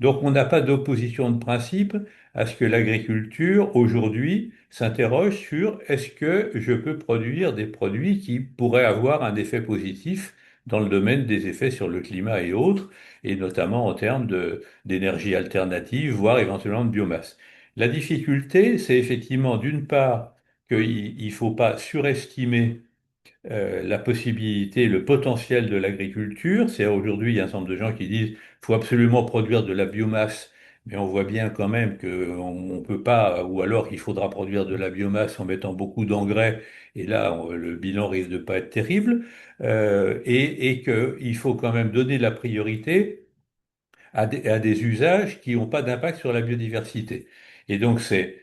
Donc on n'a pas d'opposition de principe à ce que l'agriculture, aujourd'hui, s'interroge sur est-ce que je peux produire des produits qui pourraient avoir un effet positif dans le domaine des effets sur le climat et autres, et notamment en termes d'énergie alternative, voire éventuellement de biomasse. La difficulté, c'est effectivement d'une part qu'il ne faut pas surestimer la possibilité, le potentiel de l'agriculture. C'est aujourd'hui, il y a un certain nombre de gens qui disent qu'il faut absolument produire de la biomasse, mais on voit bien quand même qu'on ne peut pas, ou alors qu'il faudra produire de la biomasse en mettant beaucoup d'engrais, et là, le bilan risque de pas être terrible, et qu'il faut quand même donner la priorité à des usages qui n'ont pas d'impact sur la biodiversité. Et donc c'est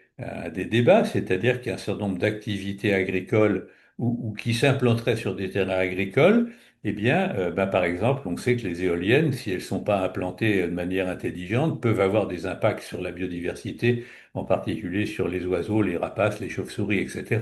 des débats, c'est-à-dire qu'il y a un certain nombre d'activités agricoles ou qui s'implanteraient sur des terrains agricoles. Eh bien, par exemple, on sait que les éoliennes, si elles ne sont pas implantées de manière intelligente, peuvent avoir des impacts sur la biodiversité, en particulier sur les oiseaux, les rapaces, les chauves-souris, etc.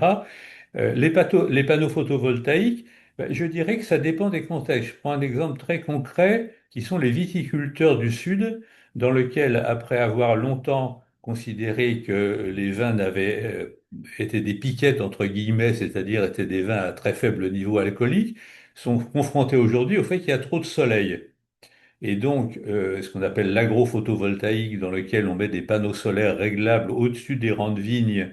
Les panneaux photovoltaïques, je dirais que ça dépend des contextes. Je prends un exemple très concret qui sont les viticulteurs du Sud, dans lequel, après avoir longtemps considéré que les vins n'avaient été des piquettes, entre guillemets, c'est-à-dire étaient des vins à très faible niveau alcoolique, sont confrontés aujourd'hui au fait qu'il y a trop de soleil. Et donc, ce qu'on appelle l'agrophotovoltaïque, dans lequel on met des panneaux solaires réglables au-dessus des rangs de vignes,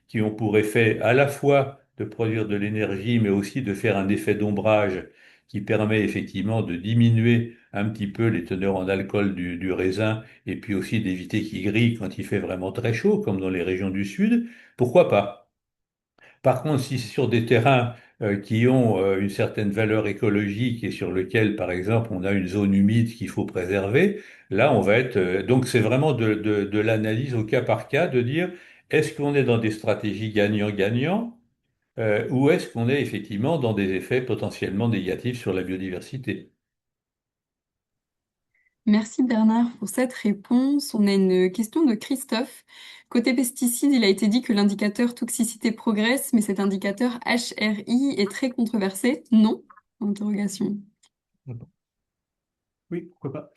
qui ont pour effet à la fois de produire de l'énergie, mais aussi de faire un effet d'ombrage qui permet effectivement de diminuer un petit peu les teneurs en alcool du raisin, et puis aussi d'éviter qu'il grille quand il fait vraiment très chaud, comme dans les régions du sud, pourquoi pas? Par contre, si c'est sur des terrains qui ont une certaine valeur écologique et sur lesquels, par exemple, on a une zone humide qu'il faut préserver, là, on va être... donc, c'est vraiment de l'analyse au cas par cas, de dire, est-ce qu'on est dans des stratégies gagnant-gagnant ou est-ce qu'on est effectivement dans des effets potentiellement négatifs sur la biodiversité? Merci Bernard pour cette réponse. On a une question de Christophe. Côté pesticides, il a été dit que l'indicateur toxicité progresse, mais cet indicateur HRI est très controversé. Non? Interrogation. Oui, pourquoi pas.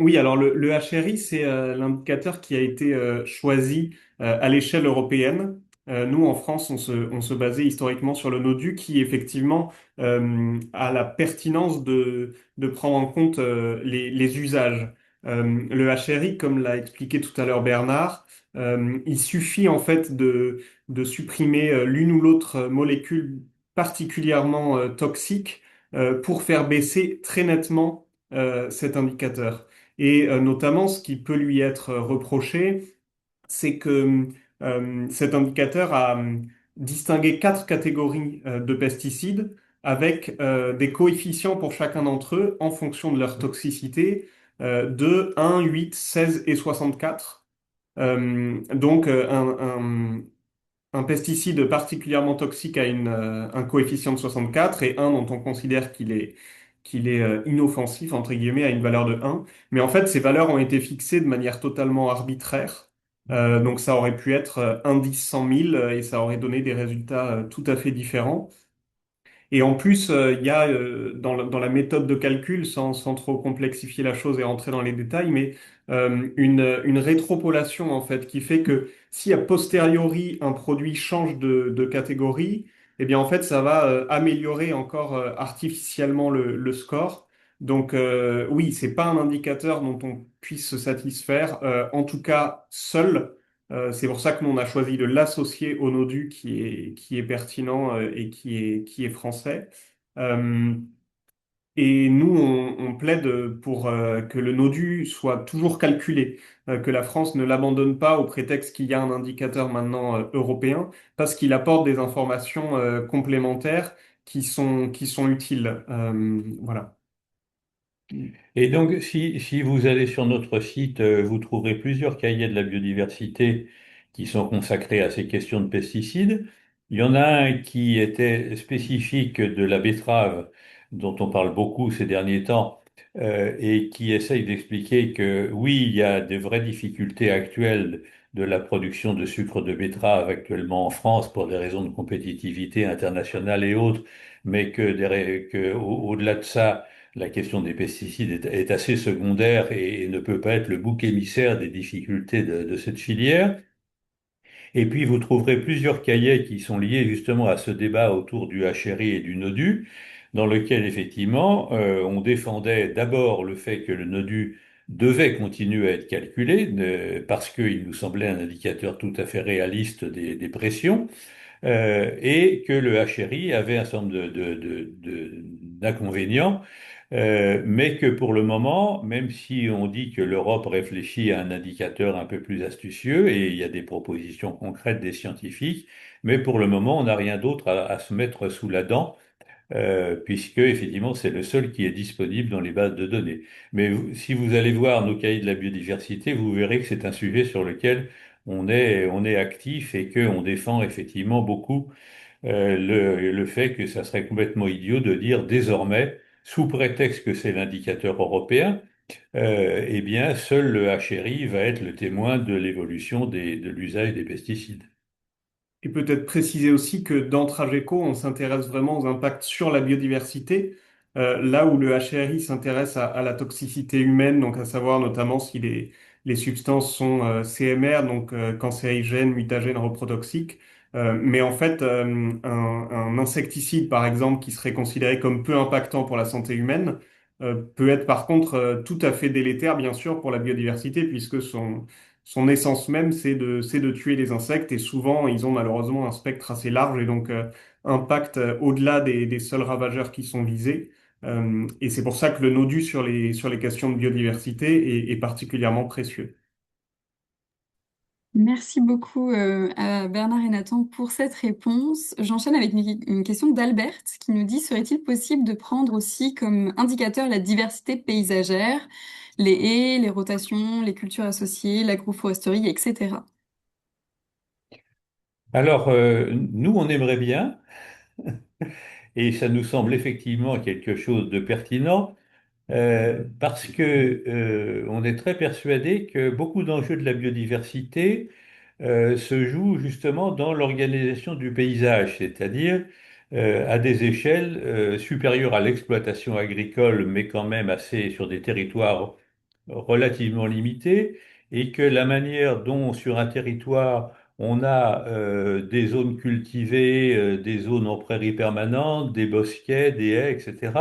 Oui, alors le HRI, c'est l'indicateur qui a été choisi à l'échelle européenne Nous, en France, on se basait historiquement sur le NODU qui, effectivement, a la pertinence de prendre en compte les usages. Le HRI, comme l'a expliqué tout à l'heure Bernard, il suffit en fait de supprimer l'une ou l'autre molécule particulièrement toxique pour faire baisser très nettement cet indicateur. Et notamment, ce qui peut lui être reproché, c'est que cet indicateur a distingué quatre catégories de pesticides avec des coefficients pour chacun d'entre eux en fonction de leur toxicité de 1, 8, 16 et 64. Donc un pesticide particulièrement toxique a un coefficient de 64 et un dont on considère qu'il est inoffensif, entre guillemets, a une valeur de 1. Mais en fait, ces valeurs ont été fixées de manière totalement arbitraire. Donc ça aurait pu être 1, 10, 100 000 et ça aurait donné des résultats tout à fait différents. Et en plus, il y a dans la méthode de calcul, sans trop complexifier la chose et rentrer dans les détails, mais une rétropolation en fait qui fait que si a posteriori un produit change de catégorie, eh bien en fait ça va améliorer encore artificiellement le score. Donc oui, c'est pas un indicateur dont on puisse se satisfaire, en tout cas seul. C'est pour ça que nous, on a choisi de l'associer au NODU qui est pertinent et qui est français. Euh, et nous, on plaide pour que le NODU soit toujours calculé, que la France ne l'abandonne pas au prétexte qu'il y a un indicateur maintenant européen, parce qu'il apporte des informations complémentaires qui sont utiles. Voilà. Et donc, si vous allez sur notre site, vous trouverez plusieurs cahiers de la biodiversité qui sont consacrés à ces questions de pesticides. Il y en a un qui était spécifique de la betterave, dont on parle beaucoup ces derniers temps, et qui essaye d'expliquer que oui, il y a des vraies difficultés actuelles de la production de sucre de betterave actuellement en France pour des raisons de compétitivité internationale et autres, mais au-delà de ça, la question des pesticides est assez secondaire et ne peut pas être le bouc émissaire des difficultés de cette filière. Et puis, vous trouverez plusieurs cahiers qui sont liés justement à ce débat autour du HRI et du NODU, dans lequel, effectivement, on défendait d'abord le fait que le NODU devait continuer à être calculé, parce qu'il nous semblait un indicateur tout à fait réaliste des pressions, et que le HRI avait un certain nombre d'inconvénients, mais que pour le moment, même si on dit que l'Europe réfléchit à un indicateur un peu plus astucieux, et il y a des propositions concrètes des scientifiques, mais pour le moment, on n'a rien d'autre à se mettre sous la dent, puisque effectivement, c'est le seul qui est disponible dans les bases de données. Mais si vous allez voir nos cahiers de la biodiversité, vous verrez que c'est un sujet sur lequel on est actif et qu'on défend effectivement beaucoup le fait que ça serait complètement idiot de dire désormais, sous prétexte que c'est l'indicateur européen, eh bien, seul le HRI va être le témoin de l'évolution de l'usage des pesticides. Et peut-être préciser aussi que dans Trageco, on s'intéresse vraiment aux impacts sur la biodiversité, là où le HRI s'intéresse à la toxicité humaine, donc à savoir notamment si les substances sont CMR, donc cancérigènes, mutagènes, reprotoxiques. Mais en fait, un insecticide, par exemple, qui serait considéré comme peu impactant pour la santé humaine, peut être par contre tout à fait délétère, bien sûr, pour la biodiversité, puisque son essence même, c'est de tuer les insectes et souvent, ils ont malheureusement un spectre assez large et donc impact au-delà des seuls ravageurs qui sont visés. Et c'est pour ça que le nodus sur les questions de biodiversité est particulièrement précieux. Merci beaucoup à Bernard et Nathan pour cette réponse. J'enchaîne avec une question d'Albert qui nous dit, serait-il possible de prendre aussi comme indicateur la diversité paysagère, les haies, les rotations, les cultures associées, l'agroforesterie, etc. Alors, nous, on aimerait bien, et ça nous semble effectivement quelque chose de pertinent, parce que on est très persuadé que beaucoup d'enjeux de la biodiversité se jouent justement dans l'organisation du paysage, c'est-à-dire à des échelles supérieures à l'exploitation agricole, mais quand même assez sur des territoires relativement limités, et que la manière dont sur un territoire on a des zones cultivées, des zones en prairies permanentes, des bosquets, des haies, etc.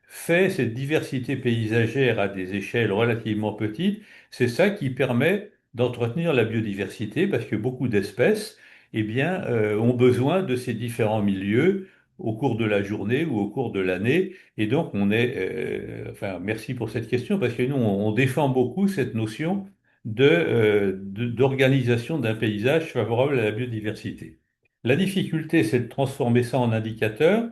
Fait cette diversité paysagère à des échelles relativement petites, c'est ça qui permet d'entretenir la biodiversité parce que beaucoup d'espèces, eh bien, ont besoin de ces différents milieux au cours de la journée ou au cours de l'année. Et donc, enfin, merci pour cette question parce que nous, on défend beaucoup cette notion d'organisation d'un paysage favorable à la biodiversité. La difficulté, c'est de transformer ça en indicateur.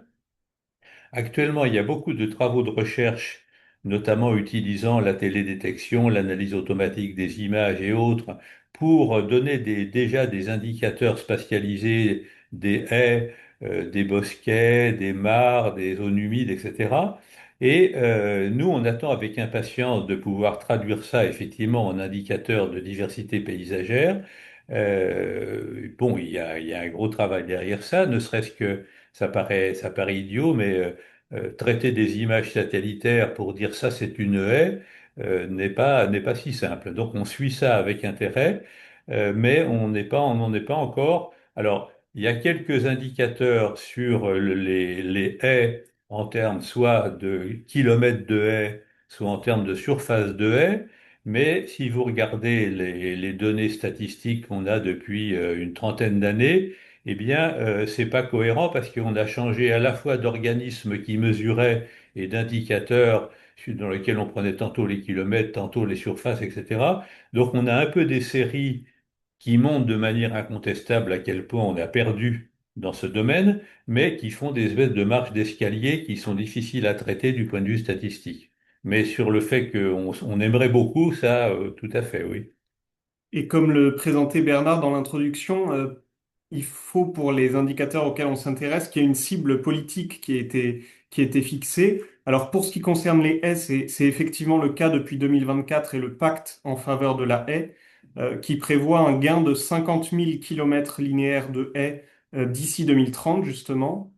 Actuellement, il y a beaucoup de travaux de recherche, notamment utilisant la télédétection, l'analyse automatique des images et autres, pour donner déjà des indicateurs spatialisés des haies, des bosquets, des mares, des zones humides, etc. Et nous, on attend avec impatience de pouvoir traduire ça effectivement en indicateurs de diversité paysagère. Bon, il y a un gros travail derrière ça, ne serait-ce que ça paraît idiot, mais traiter des images satellitaires pour dire ça c'est une haie n'est pas si simple. Donc on suit ça avec intérêt, mais on n'en est pas encore. Alors il y a quelques indicateurs sur les haies en termes soit de kilomètres de haies, soit en termes de surface de haies. Mais si vous regardez les données statistiques qu'on a depuis une trentaine d'années, eh bien, c'est pas cohérent parce qu'on a changé à la fois d'organismes qui mesuraient et d'indicateurs dans lesquels on prenait tantôt les kilomètres, tantôt les surfaces, etc. Donc, on a un peu des séries qui montrent de manière incontestable à quel point on a perdu dans ce domaine, mais qui font des espèces de marches d'escalier qui sont difficiles à traiter du point de vue statistique. Mais sur le fait on aimerait beaucoup, ça, tout à fait, oui. Et comme le présentait Bernard dans l'introduction, il faut pour les indicateurs auxquels on s'intéresse qu'il y ait une cible politique qui a été fixée. Alors pour ce qui concerne les haies, c'est effectivement le cas depuis 2024 et le pacte en faveur de la haie, qui prévoit un gain de 50 000 kilomètres linéaires de haies d'ici 2030 justement,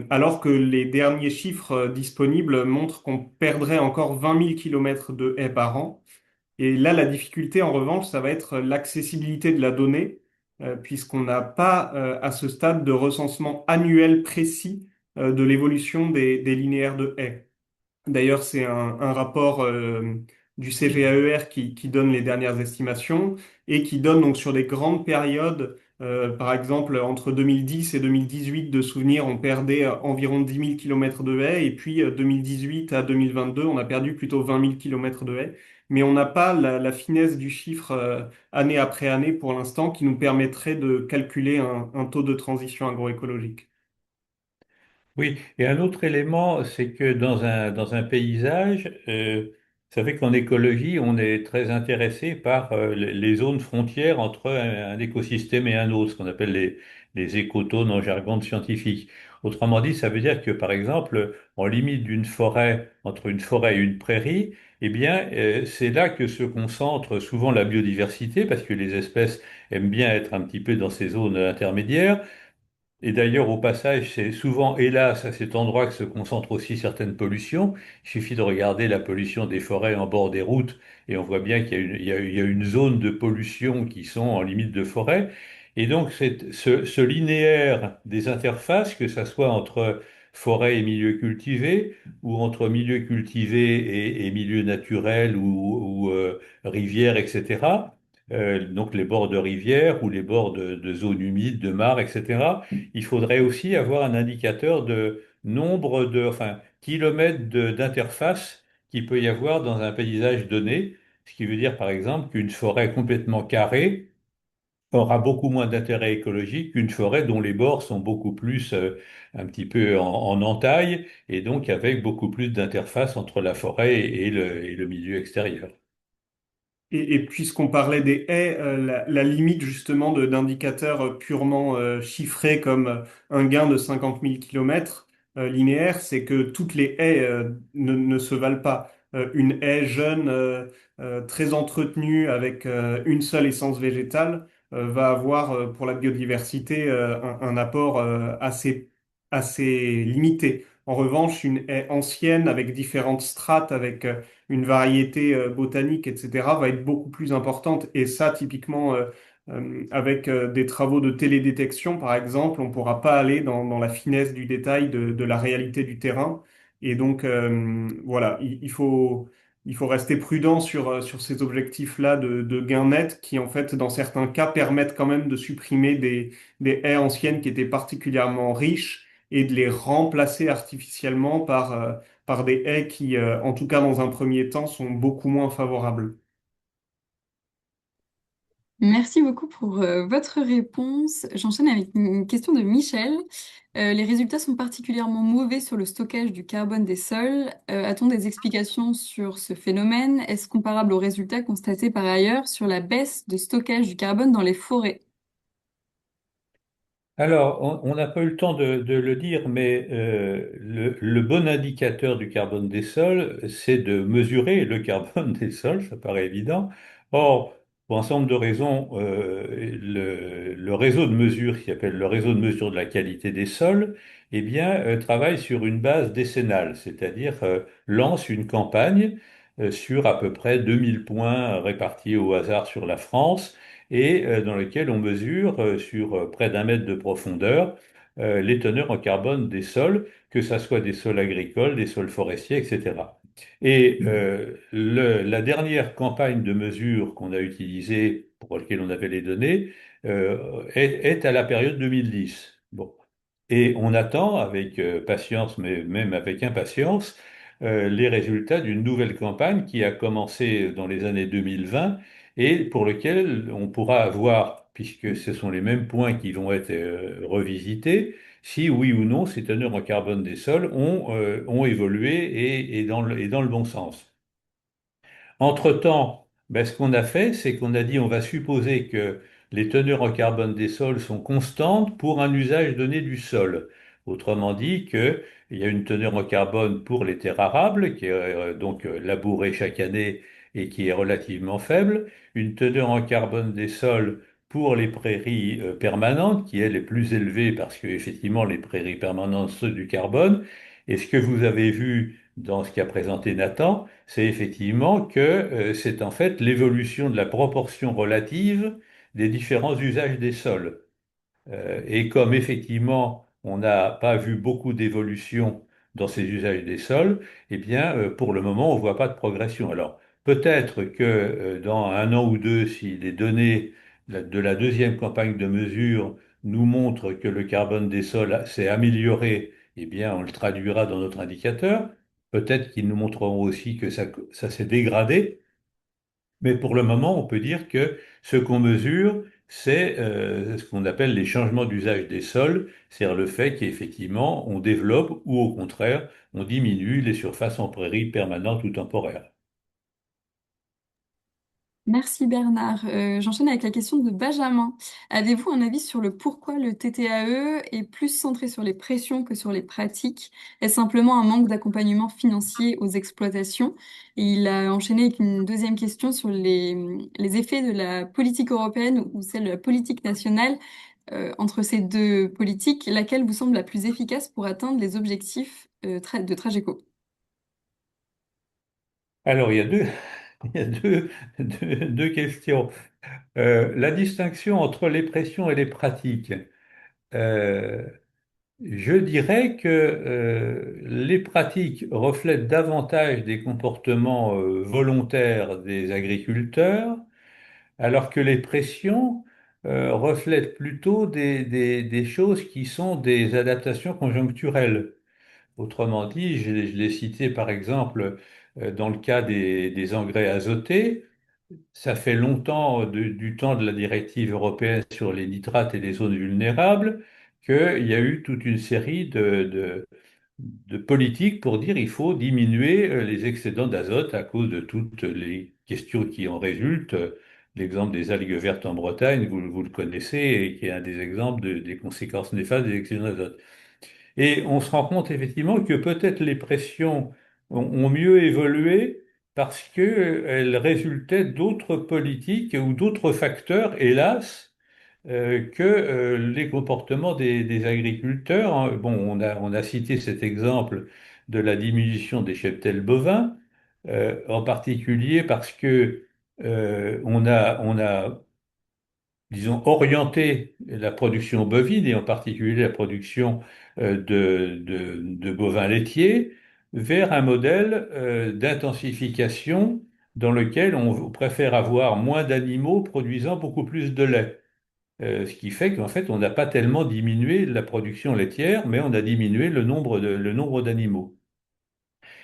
alors que les derniers chiffres disponibles montrent qu'on perdrait encore 20 000 kilomètres de haies par an. Et là, la difficulté, en revanche, ça va être l'accessibilité de la donnée, puisqu'on n'a pas à ce stade de recensement annuel précis de l'évolution des linéaires de haies. D'ailleurs, c'est un rapport du CGAER qui donne les dernières estimations et qui donne donc sur des grandes périodes, par exemple entre 2010 et 2018 de souvenirs, on perdait environ 10 000 kilomètres de haies et puis 2018 à 2022, on a perdu plutôt 20 000 kilomètres de haies. Mais on n'a pas la finesse du chiffre année après année pour l'instant qui nous permettrait de calculer un taux de transition agroécologique. Oui, et un autre élément, c'est que dans un paysage, vous savez qu'en écologie, on est très intéressé par les zones frontières entre un écosystème et un autre, ce qu'on appelle les écotones en jargon de scientifique. Autrement dit, ça veut dire que, par exemple, en limite d'une forêt, entre une forêt et une prairie, eh bien, c'est là que se concentre souvent la biodiversité, parce que les espèces aiment bien être un petit peu dans ces zones intermédiaires. Et d'ailleurs, au passage, c'est souvent, hélas, à cet endroit que se concentrent aussi certaines pollutions. Il suffit de regarder la pollution des forêts en bord des routes et on voit bien qu'il y a il y a une zone de pollution qui sont en limite de forêt. Et donc, ce linéaire des interfaces, que ça soit entre forêt et milieu cultivé, ou entre milieu cultivé et milieu naturel ou rivière, etc., donc les bords de rivières ou les bords de zones humides, de mares, etc. Il faudrait aussi avoir un indicateur de nombre enfin, kilomètres d'interface qu'il peut y avoir dans un paysage donné, ce qui veut dire par exemple qu'une forêt complètement carrée aura beaucoup moins d'intérêt écologique qu'une forêt dont les bords sont beaucoup plus un petit peu en entaille et donc avec beaucoup plus d'interface entre la forêt et le milieu extérieur. Et puisqu'on parlait des haies, la limite justement d'indicateurs purement chiffrés comme un gain de 50 000 kilomètres linéaires, c'est que toutes les haies ne se valent pas. Une haie jeune, très entretenue, avec une seule essence végétale, va avoir pour la biodiversité un apport assez limité. En revanche, une haie ancienne avec différentes strates, avec une variété botanique, etc., va être beaucoup plus importante. Et ça, typiquement, Avec des travaux de télédétection, par exemple, on ne pourra pas aller dans la finesse du détail de la réalité du terrain. Et donc, voilà, il faut rester prudent sur ces objectifs-là de gain net qui, en fait, dans certains cas, permettent quand même de supprimer des haies anciennes qui étaient particulièrement riches et de les remplacer artificiellement par des haies qui, en tout cas dans un premier temps, sont beaucoup moins favorables. Merci beaucoup pour votre réponse. J'enchaîne avec une question de Michel. Les résultats sont particulièrement mauvais sur le stockage du carbone des sols. A-t-on des explications sur ce phénomène? Est-ce comparable aux résultats constatés par ailleurs sur la baisse de stockage du carbone dans les forêts? Alors, on n'a pas eu le temps de le dire, mais le bon indicateur du carbone des sols, c'est de mesurer le carbone des sols, ça paraît évident. Or, pour un certain nombre de raisons, le réseau de mesure qui s'appelle le réseau de mesure de la qualité des sols, eh bien, travaille sur une base décennale, c'est-à-dire lance une campagne sur à peu près 2000 points répartis au hasard sur la France et dans lequel on mesure sur près d'un mètre de profondeur les teneurs en carbone des sols, que ce soit des sols agricoles, des sols forestiers, etc. Et la dernière campagne de mesure qu'on a utilisée, pour laquelle on avait les données, est à la période 2010. Bon. Et on attend avec patience, mais même avec impatience, les résultats d'une nouvelle campagne qui a commencé dans les années 2020 et pour lequel on pourra avoir, puisque ce sont les mêmes points qui vont être revisités, si oui ou non ces teneurs en carbone des sols ont évolué et dans le bon sens. Entre-temps, ben, ce qu'on a fait, c'est qu'on a dit on va supposer que les teneurs en carbone des sols sont constantes pour un usage donné du sol. Autrement dit, qu'il y a une teneur en carbone pour les terres arables, qui est donc labourée chaque année et qui est relativement faible, une teneur en carbone des sols pour les prairies permanentes, qui elle est plus élevée parce que effectivement les prairies permanentes sont du carbone. Et ce que vous avez vu dans ce qu'a présenté Nathan, c'est effectivement que c'est en fait l'évolution de la proportion relative des différents usages des sols. Et comme effectivement on n'a pas vu beaucoup d'évolution dans ces usages des sols, eh bien pour le moment on ne voit pas de progression. Alors peut-être que dans un an ou deux, si les données de la deuxième campagne de mesure nous montrent que le carbone des sols s'est amélioré, eh bien on le traduira dans notre indicateur. Peut-être qu'ils nous montreront aussi que ça s'est dégradé. Mais pour le moment, on peut dire que ce qu'on mesure, c'est ce qu'on appelle les changements d'usage des sols, c'est-à-dire le fait qu'effectivement, on développe ou au contraire, on diminue les surfaces en prairies permanentes ou temporaires. Merci Bernard. J'enchaîne avec la question de Benjamin. Avez-vous un avis sur le pourquoi le TTAE est plus centré sur les pressions que sur les pratiques? Est-ce simplement un manque d'accompagnement financier aux exploitations? Et il a enchaîné avec une deuxième question sur les effets de la politique européenne ou celle de la politique nationale. Entre ces deux politiques, laquelle vous semble la plus efficace pour atteindre les objectifs de Trageco? Alors, il y a deux questions. La distinction entre les pressions et les pratiques. Euh, Je dirais que les pratiques reflètent davantage des comportements volontaires des agriculteurs, alors que les pressions reflètent plutôt des choses qui sont des adaptations conjoncturelles. Autrement dit, je l'ai cité par exemple dans le cas des engrais azotés. Ça fait longtemps, du temps de la directive européenne sur les nitrates et les zones vulnérables, qu'il y a eu toute une série de politiques pour dire il faut diminuer les excédents d'azote à cause de toutes les questions qui en résultent. L'exemple des algues vertes en Bretagne, vous le connaissez, et qui est un des exemples des conséquences néfastes des excédents d'azote. Et on se rend compte effectivement que peut-être les pressions ont mieux évolué parce qu'elles résultaient d'autres politiques ou d'autres facteurs, hélas, que les comportements des agriculteurs, hein. Bon, on a cité cet exemple de la diminution des cheptels bovins, en particulier parce que on a disons, orienter la production bovine et en particulier la production de bovins laitiers vers un modèle d'intensification dans lequel on préfère avoir moins d'animaux produisant beaucoup plus de lait. Ce qui fait qu'en fait, on n'a pas tellement diminué la production laitière, mais on a diminué le nombre d'animaux.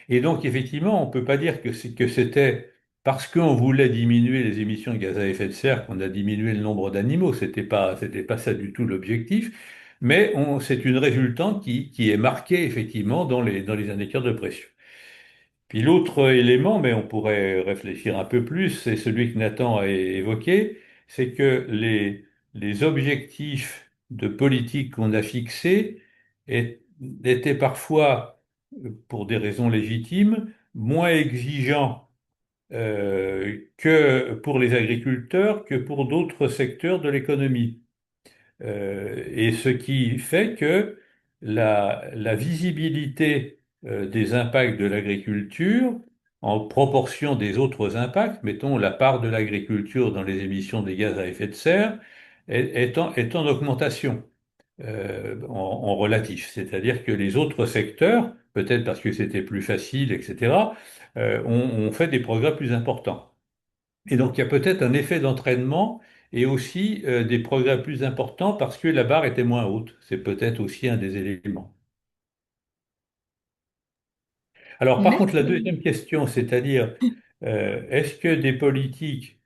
Et donc, effectivement, on ne peut pas dire que c'était parce qu'on voulait diminuer les émissions de gaz à effet de serre qu'on a diminué le nombre d'animaux. C'était pas ça du tout l'objectif. Mais c'est une résultante qui est marquée, effectivement, dans les indicateurs de pression. Puis l'autre élément, mais on pourrait réfléchir un peu plus, c'est celui que Nathan a évoqué, c'est que les objectifs de politique qu'on a fixés étaient parfois, pour des raisons légitimes, moins exigeants que pour les agriculteurs que pour d'autres secteurs de l'économie. Et ce qui fait que la visibilité des impacts de l'agriculture en proportion des autres impacts, mettons la part de l'agriculture dans les émissions des gaz à effet de serre, est en augmentation en relatif. C'est-à-dire que les autres secteurs, peut-être parce que c'était plus facile, etc., ont fait des progrès plus importants. Et donc, il y a peut-être un effet d'entraînement et aussi des progrès plus importants parce que la barre était moins haute. C'est peut-être aussi un des éléments. Alors, par contre, la Merci. deuxième question, c'est-à-dire, est-ce que des politiques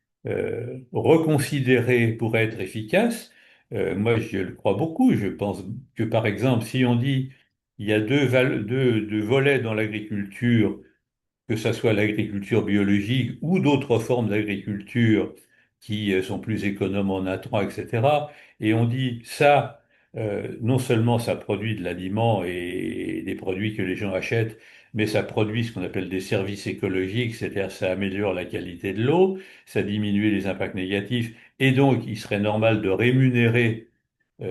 reconsidérées pourraient être efficaces? Moi, je le crois beaucoup. Je pense que, par exemple, si on dit il y a deux volets dans l'agriculture, que ce soit l'agriculture biologique ou d'autres formes d'agriculture qui sont plus économes en intrants, etc. Et on dit ça, non seulement ça produit de l'aliment et des produits que les gens achètent, mais ça produit ce qu'on appelle des services écologiques, c'est-à-dire ça améliore la qualité de l'eau, ça diminue les impacts négatifs, et donc il serait normal de rémunérer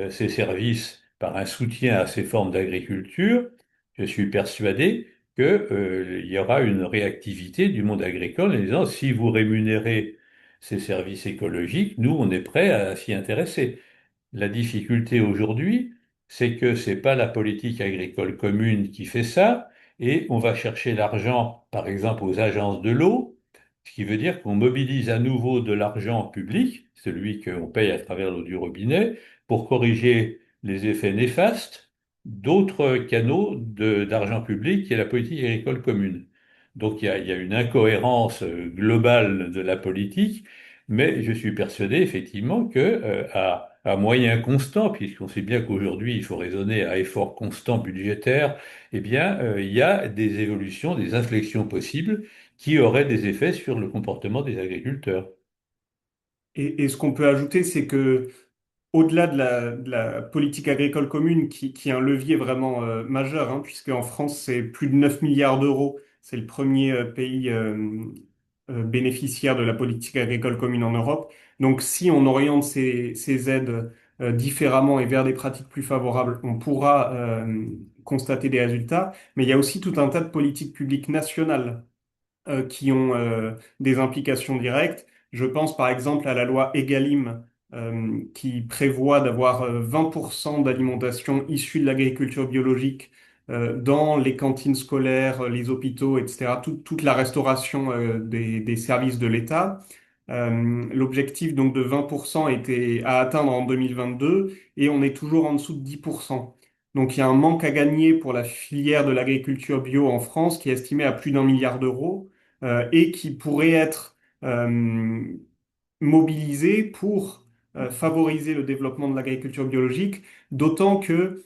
ces services par un soutien à ces formes d'agriculture. Je suis persuadé que, il y aura une réactivité du monde agricole en disant si vous rémunérez ces services écologiques, nous, on est prêt à s'y intéresser. La difficulté aujourd'hui, c'est que c'est pas la politique agricole commune qui fait ça, et on va chercher l'argent, par exemple, aux agences de l'eau, ce qui veut dire qu'on mobilise à nouveau de l'argent public, celui qu'on paye à travers l'eau du robinet, pour corriger les effets néfastes d'autres canaux d'argent public qui est la politique agricole commune. Donc il y a une incohérence globale de la politique, mais je suis persuadé effectivement que à moyen constant, puisqu'on sait bien qu'aujourd'hui il faut raisonner à effort constant budgétaire, eh bien il y a des évolutions, des inflexions possibles qui auraient des effets sur le comportement des agriculteurs. Et ce qu'on peut ajouter, c'est que au-delà de la politique agricole commune, qui est un levier vraiment majeur, hein, puisque en France, c'est plus de 9 milliards d'euros. C'est le premier pays bénéficiaire de la politique agricole commune en Europe. Donc, si on oriente ces aides différemment et vers des pratiques plus favorables, on pourra constater des résultats. Mais il y a aussi tout un tas de politiques publiques nationales qui ont des implications directes. Je pense par exemple à la loi Egalim qui prévoit d'avoir 20% d'alimentation issue de l'agriculture biologique dans les cantines scolaires, les hôpitaux, etc., toute la restauration des services de l'État. L'objectif donc de 20% était à atteindre en 2022 et on est toujours en dessous de 10%. Donc il y a un manque à gagner pour la filière de l'agriculture bio en France qui est estimé à plus d'1 milliard d'euros et qui pourrait être mobilisé pour favoriser le développement de l'agriculture biologique, d'autant que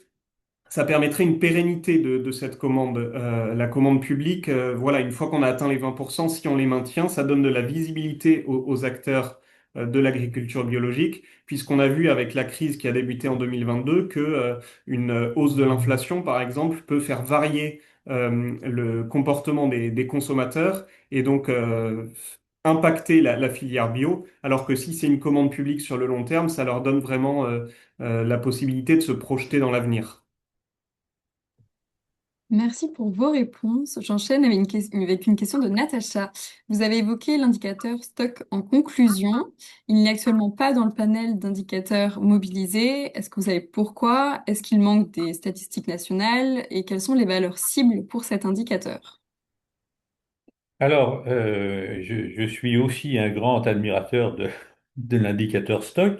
ça permettrait une pérennité de cette commande. La commande publique, voilà, une fois qu'on a atteint les 20%, si on les maintient, ça donne de la visibilité aux acteurs de l'agriculture biologique, puisqu'on a vu avec la crise qui a débuté en 2022 que une hausse de l'inflation, par exemple, peut faire varier le comportement des consommateurs et donc impacter la filière bio, alors que si c'est une commande publique sur le long terme, ça leur donne vraiment la possibilité de se projeter dans l'avenir. Merci pour vos réponses. J'enchaîne avec avec une question de Natacha. Vous avez évoqué l'indicateur stock en conclusion. Il n'est actuellement pas dans le panel d'indicateurs mobilisés. Est-ce que vous savez pourquoi? Est-ce qu'il manque des statistiques nationales? Et quelles sont les valeurs cibles pour cet indicateur? Alors, je suis aussi un grand admirateur de l'indicateur stock,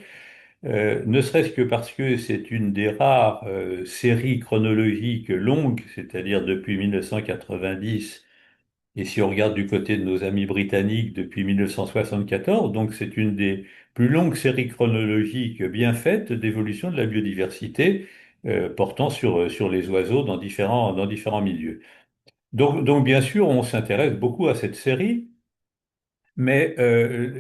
ne serait-ce que parce que c'est une des rares séries chronologiques longues, c'est-à-dire depuis 1990, et si on regarde du côté de nos amis britanniques depuis 1974, donc c'est une des plus longues séries chronologiques bien faites d'évolution de la biodiversité, portant sur les oiseaux dans différents milieux. Donc bien sûr, on s'intéresse beaucoup à cette série. Mais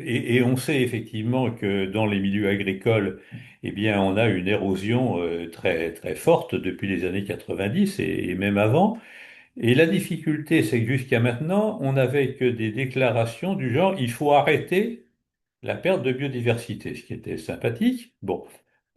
et on sait effectivement que dans les milieux agricoles, eh bien, on a une érosion très très forte depuis les années 90 et même avant. Et la difficulté, c'est que jusqu'à maintenant, on n'avait que des déclarations du genre il faut arrêter la perte de biodiversité, ce qui était sympathique. Bon,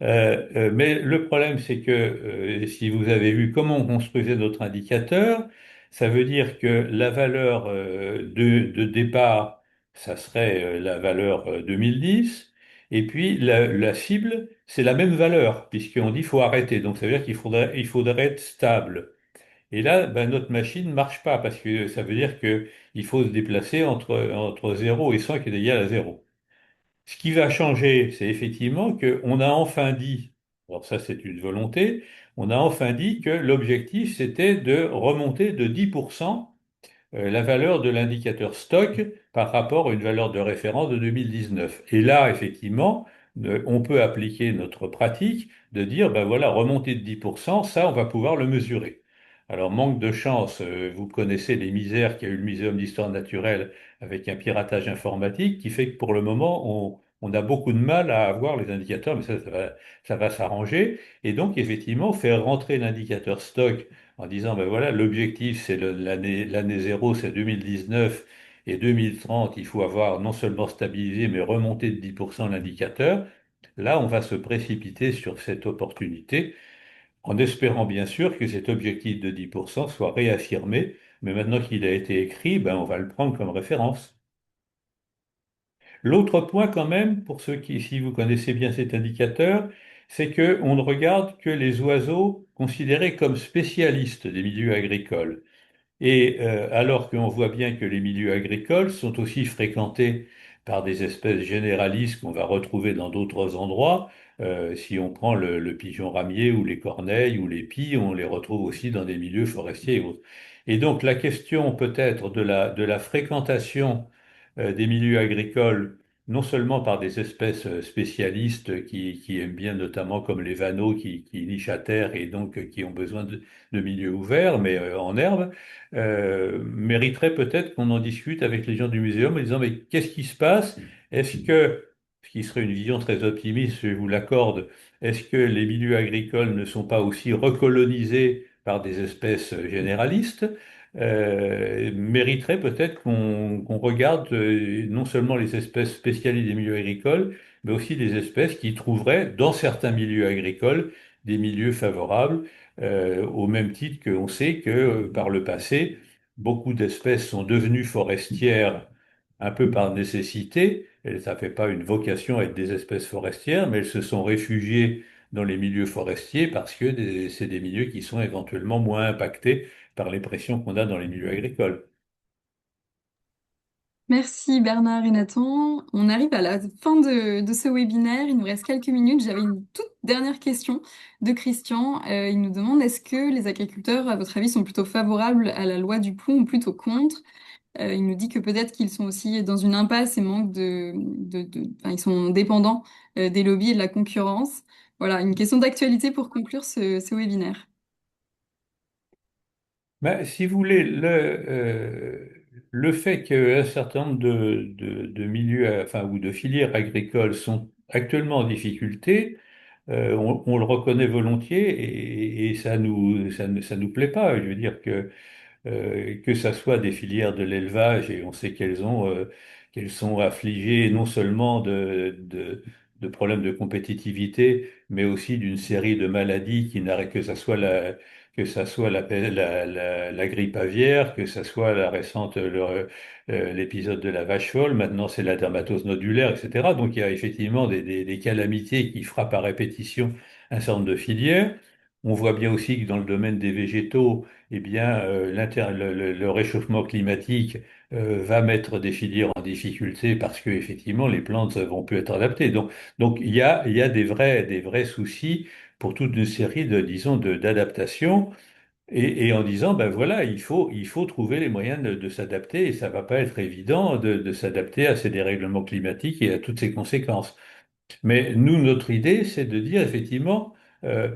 mais le problème, c'est que si vous avez vu comment on construisait notre indicateur, ça veut dire que la valeur de départ, ça serait la valeur 2010, et puis la cible, c'est la même valeur, puisqu'on dit faut arrêter. Donc ça veut dire il faudrait être stable. Et là, ben, notre machine ne marche pas, parce que ça veut dire que il faut se déplacer entre 0 et 100 qui est égal à 0. Ce qui va changer, c'est effectivement qu'on a enfin dit, alors ça c'est une volonté, on a enfin dit que l'objectif c'était de remonter de 10% la valeur de l'indicateur stock par rapport à une valeur de référence de 2019. Et là, effectivement, on peut appliquer notre pratique de dire, ben voilà, remonter de 10%, ça, on va pouvoir le mesurer. Alors, manque de chance, vous connaissez les misères qu'a eu le Muséum d'histoire naturelle avec un piratage informatique qui fait que pour le moment, on a beaucoup de mal à avoir les indicateurs, mais ça va s'arranger. Et donc, effectivement, faire rentrer l'indicateur stock en disant, ben voilà, l'objectif, c'est l'année zéro, c'est 2019, et 2030, il faut avoir non seulement stabilisé, mais remonté de 10% l'indicateur. Là, on va se précipiter sur cette opportunité, en espérant bien sûr que cet objectif de 10% soit réaffirmé, mais maintenant qu'il a été écrit, ben, on va le prendre comme référence. L'autre point quand même, pour ceux qui, si vous connaissez bien cet indicateur, c'est que on ne regarde que les oiseaux considérés comme spécialistes des milieux agricoles. Et alors qu'on voit bien que les milieux agricoles sont aussi fréquentés par des espèces généralistes qu'on va retrouver dans d'autres endroits, si on prend le pigeon ramier ou les corneilles ou les pies, on les retrouve aussi dans des milieux forestiers et autres. Et donc la question peut-être de la fréquentation des milieux agricoles, non seulement par des espèces spécialistes qui aiment bien notamment comme les vanneaux qui nichent à terre et donc qui ont besoin de milieux ouverts, mais en herbe, mériterait peut-être qu'on en discute avec les gens du muséum en disant, mais qu'est-ce qui se passe? Est-ce que, ce qui serait une vision très optimiste, je vous l'accorde, est-ce que les milieux agricoles ne sont pas aussi recolonisés par des espèces généralistes? Mériterait peut-être qu'on regarde non seulement les espèces spécialisées des milieux agricoles, mais aussi des espèces qui trouveraient dans certains milieux agricoles des milieux favorables, au même titre qu'on sait que par le passé, beaucoup d'espèces sont devenues forestières un peu par nécessité. Ça n'avaient pas une vocation à être des espèces forestières, mais elles se sont réfugiées dans les milieux forestiers parce que c'est des milieux qui sont éventuellement moins impactés par les pressions qu'on a dans les milieux agricoles. Merci Bernard et Nathan. On arrive à la fin de ce webinaire. Il nous reste quelques minutes. J'avais une toute dernière question de Christian. Il nous demande, est-ce que les agriculteurs, à votre avis, sont plutôt favorables à la loi du plomb ou plutôt contre? Il nous dit que peut-être qu'ils sont aussi dans une impasse et manquent enfin, ils sont dépendants des lobbies et de la concurrence. Voilà, une question d'actualité pour conclure ce webinaire. Ben, si vous voulez, le fait qu'un certain nombre de milieux, enfin, ou de filières agricoles sont actuellement en difficulté, on le reconnaît volontiers et ça nous plaît pas. Je veux dire que ça soit des filières de l'élevage, et on sait qu'elles sont affligées non seulement de problèmes de compétitivité, mais aussi d'une série de maladies qui n'arrêtent que ça soit que ça soit la grippe aviaire, que ça soit la récente, l'épisode de la vache folle, maintenant c'est la dermatose nodulaire, etc. Donc il y a effectivement des calamités qui frappent à répétition un certain nombre de filières. On voit bien aussi que dans le domaine des végétaux, eh bien, le réchauffement climatique va mettre des filières en difficulté parce que effectivement les plantes vont plus être adaptées. Donc il y a des vrais soucis pour toute une série de, disons, d'adaptations. Et en disant, ben voilà, il faut trouver les moyens de s'adapter et ça va pas être évident de s'adapter à ces dérèglements climatiques et à toutes ces conséquences. Mais nous, notre idée, c'est de dire effectivement, euh,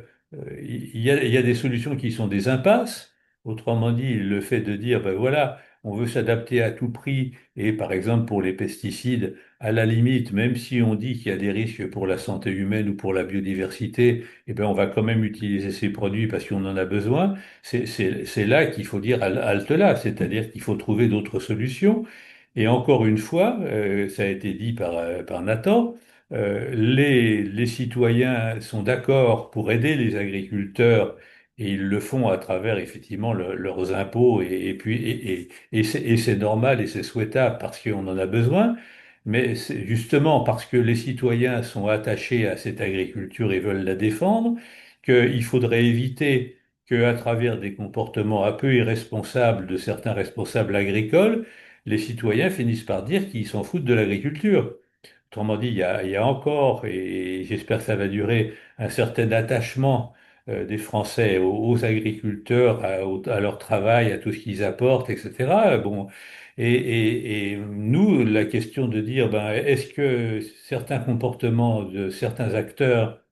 il y a des solutions qui sont des impasses. Autrement dit, le fait de dire, ben voilà, on veut s'adapter à tout prix, et par exemple pour les pesticides, à la limite, même si on dit qu'il y a des risques pour la santé humaine ou pour la biodiversité, eh ben on va quand même utiliser ces produits parce qu'on en a besoin. C'est là qu'il faut dire halte là, c'est-à-dire qu'il faut trouver d'autres solutions. Et encore une fois, ça a été dit par Nathan, les citoyens sont d'accord pour aider les agriculteurs et ils le font à travers effectivement leurs impôts et c'est normal et c'est souhaitable parce qu'on en a besoin. Mais c'est justement parce que les citoyens sont attachés à cette agriculture et veulent la défendre qu'il faudrait éviter qu'à travers des comportements un peu irresponsables de certains responsables agricoles, les citoyens finissent par dire qu'ils s'en foutent de l'agriculture. Autrement dit, il y a encore, et j'espère que ça va durer, un certain attachement des Français aux agriculteurs, à leur travail, à tout ce qu'ils apportent, etc. Bon, et nous, la question de dire, ben, est-ce que certains comportements de certains acteurs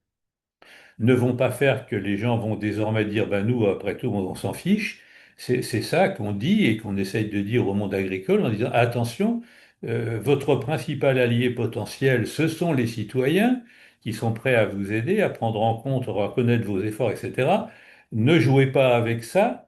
ne vont pas faire que les gens vont désormais dire, ben nous, après tout, on s'en fiche. C'est ça qu'on dit et qu'on essaye de dire au monde agricole en disant, attention, votre principal allié potentiel, ce sont les citoyens qui sont prêts à vous aider, à prendre en compte, à reconnaître vos efforts, etc. Ne jouez pas avec ça.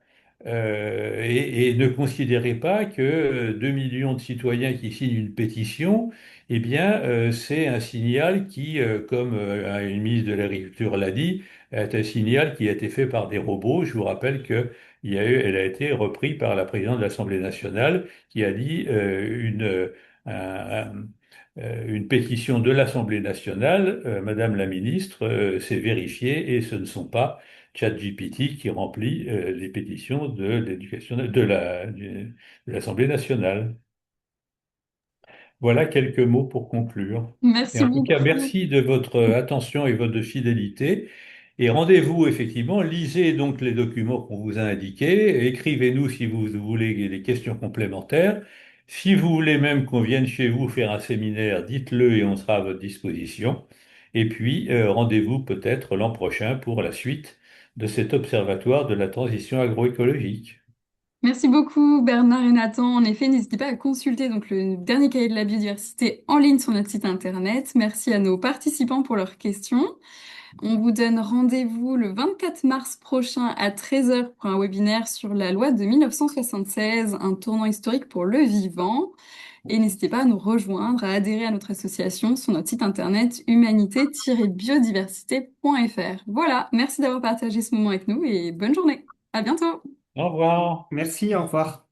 Et ne considérez pas que 2 millions de citoyens qui signent une pétition, eh bien, c'est un signal qui, comme une ministre de l'Agriculture l'a dit, est un signal qui a été fait par des robots. Je vous rappelle que elle a été reprise par la présidente de l'Assemblée nationale qui a dit un- une pétition de l'Assemblée nationale, Madame la ministre, c'est vérifié et ce ne sont pas ChatGPT qui remplit les pétitions de l'éducation de l'Assemblée nationale. Voilà quelques mots pour conclure. Et Merci en tout cas, beaucoup. merci de votre attention et votre fidélité. Et rendez-vous effectivement, lisez donc les documents qu'on vous a indiqués, écrivez-nous si vous voulez des questions complémentaires. Si vous voulez même qu'on vienne chez vous faire un séminaire, dites-le et on sera à votre disposition. Et puis, rendez-vous peut-être l'an prochain pour la suite de cet observatoire de la transition agroécologique. Merci beaucoup Bernard et Nathan. En effet, n'hésitez pas à consulter donc le dernier cahier de la biodiversité en ligne sur notre site internet. Merci à nos participants pour leurs questions. On vous donne rendez-vous le 24 mars prochain à 13 heures pour un webinaire sur la loi de 1976, un tournant historique pour le vivant. Et n'hésitez pas à nous rejoindre, à adhérer à notre association sur notre site internet humanité-biodiversité.fr. Voilà, merci d'avoir partagé ce moment avec nous et bonne journée. À bientôt. Au revoir. Merci, au revoir.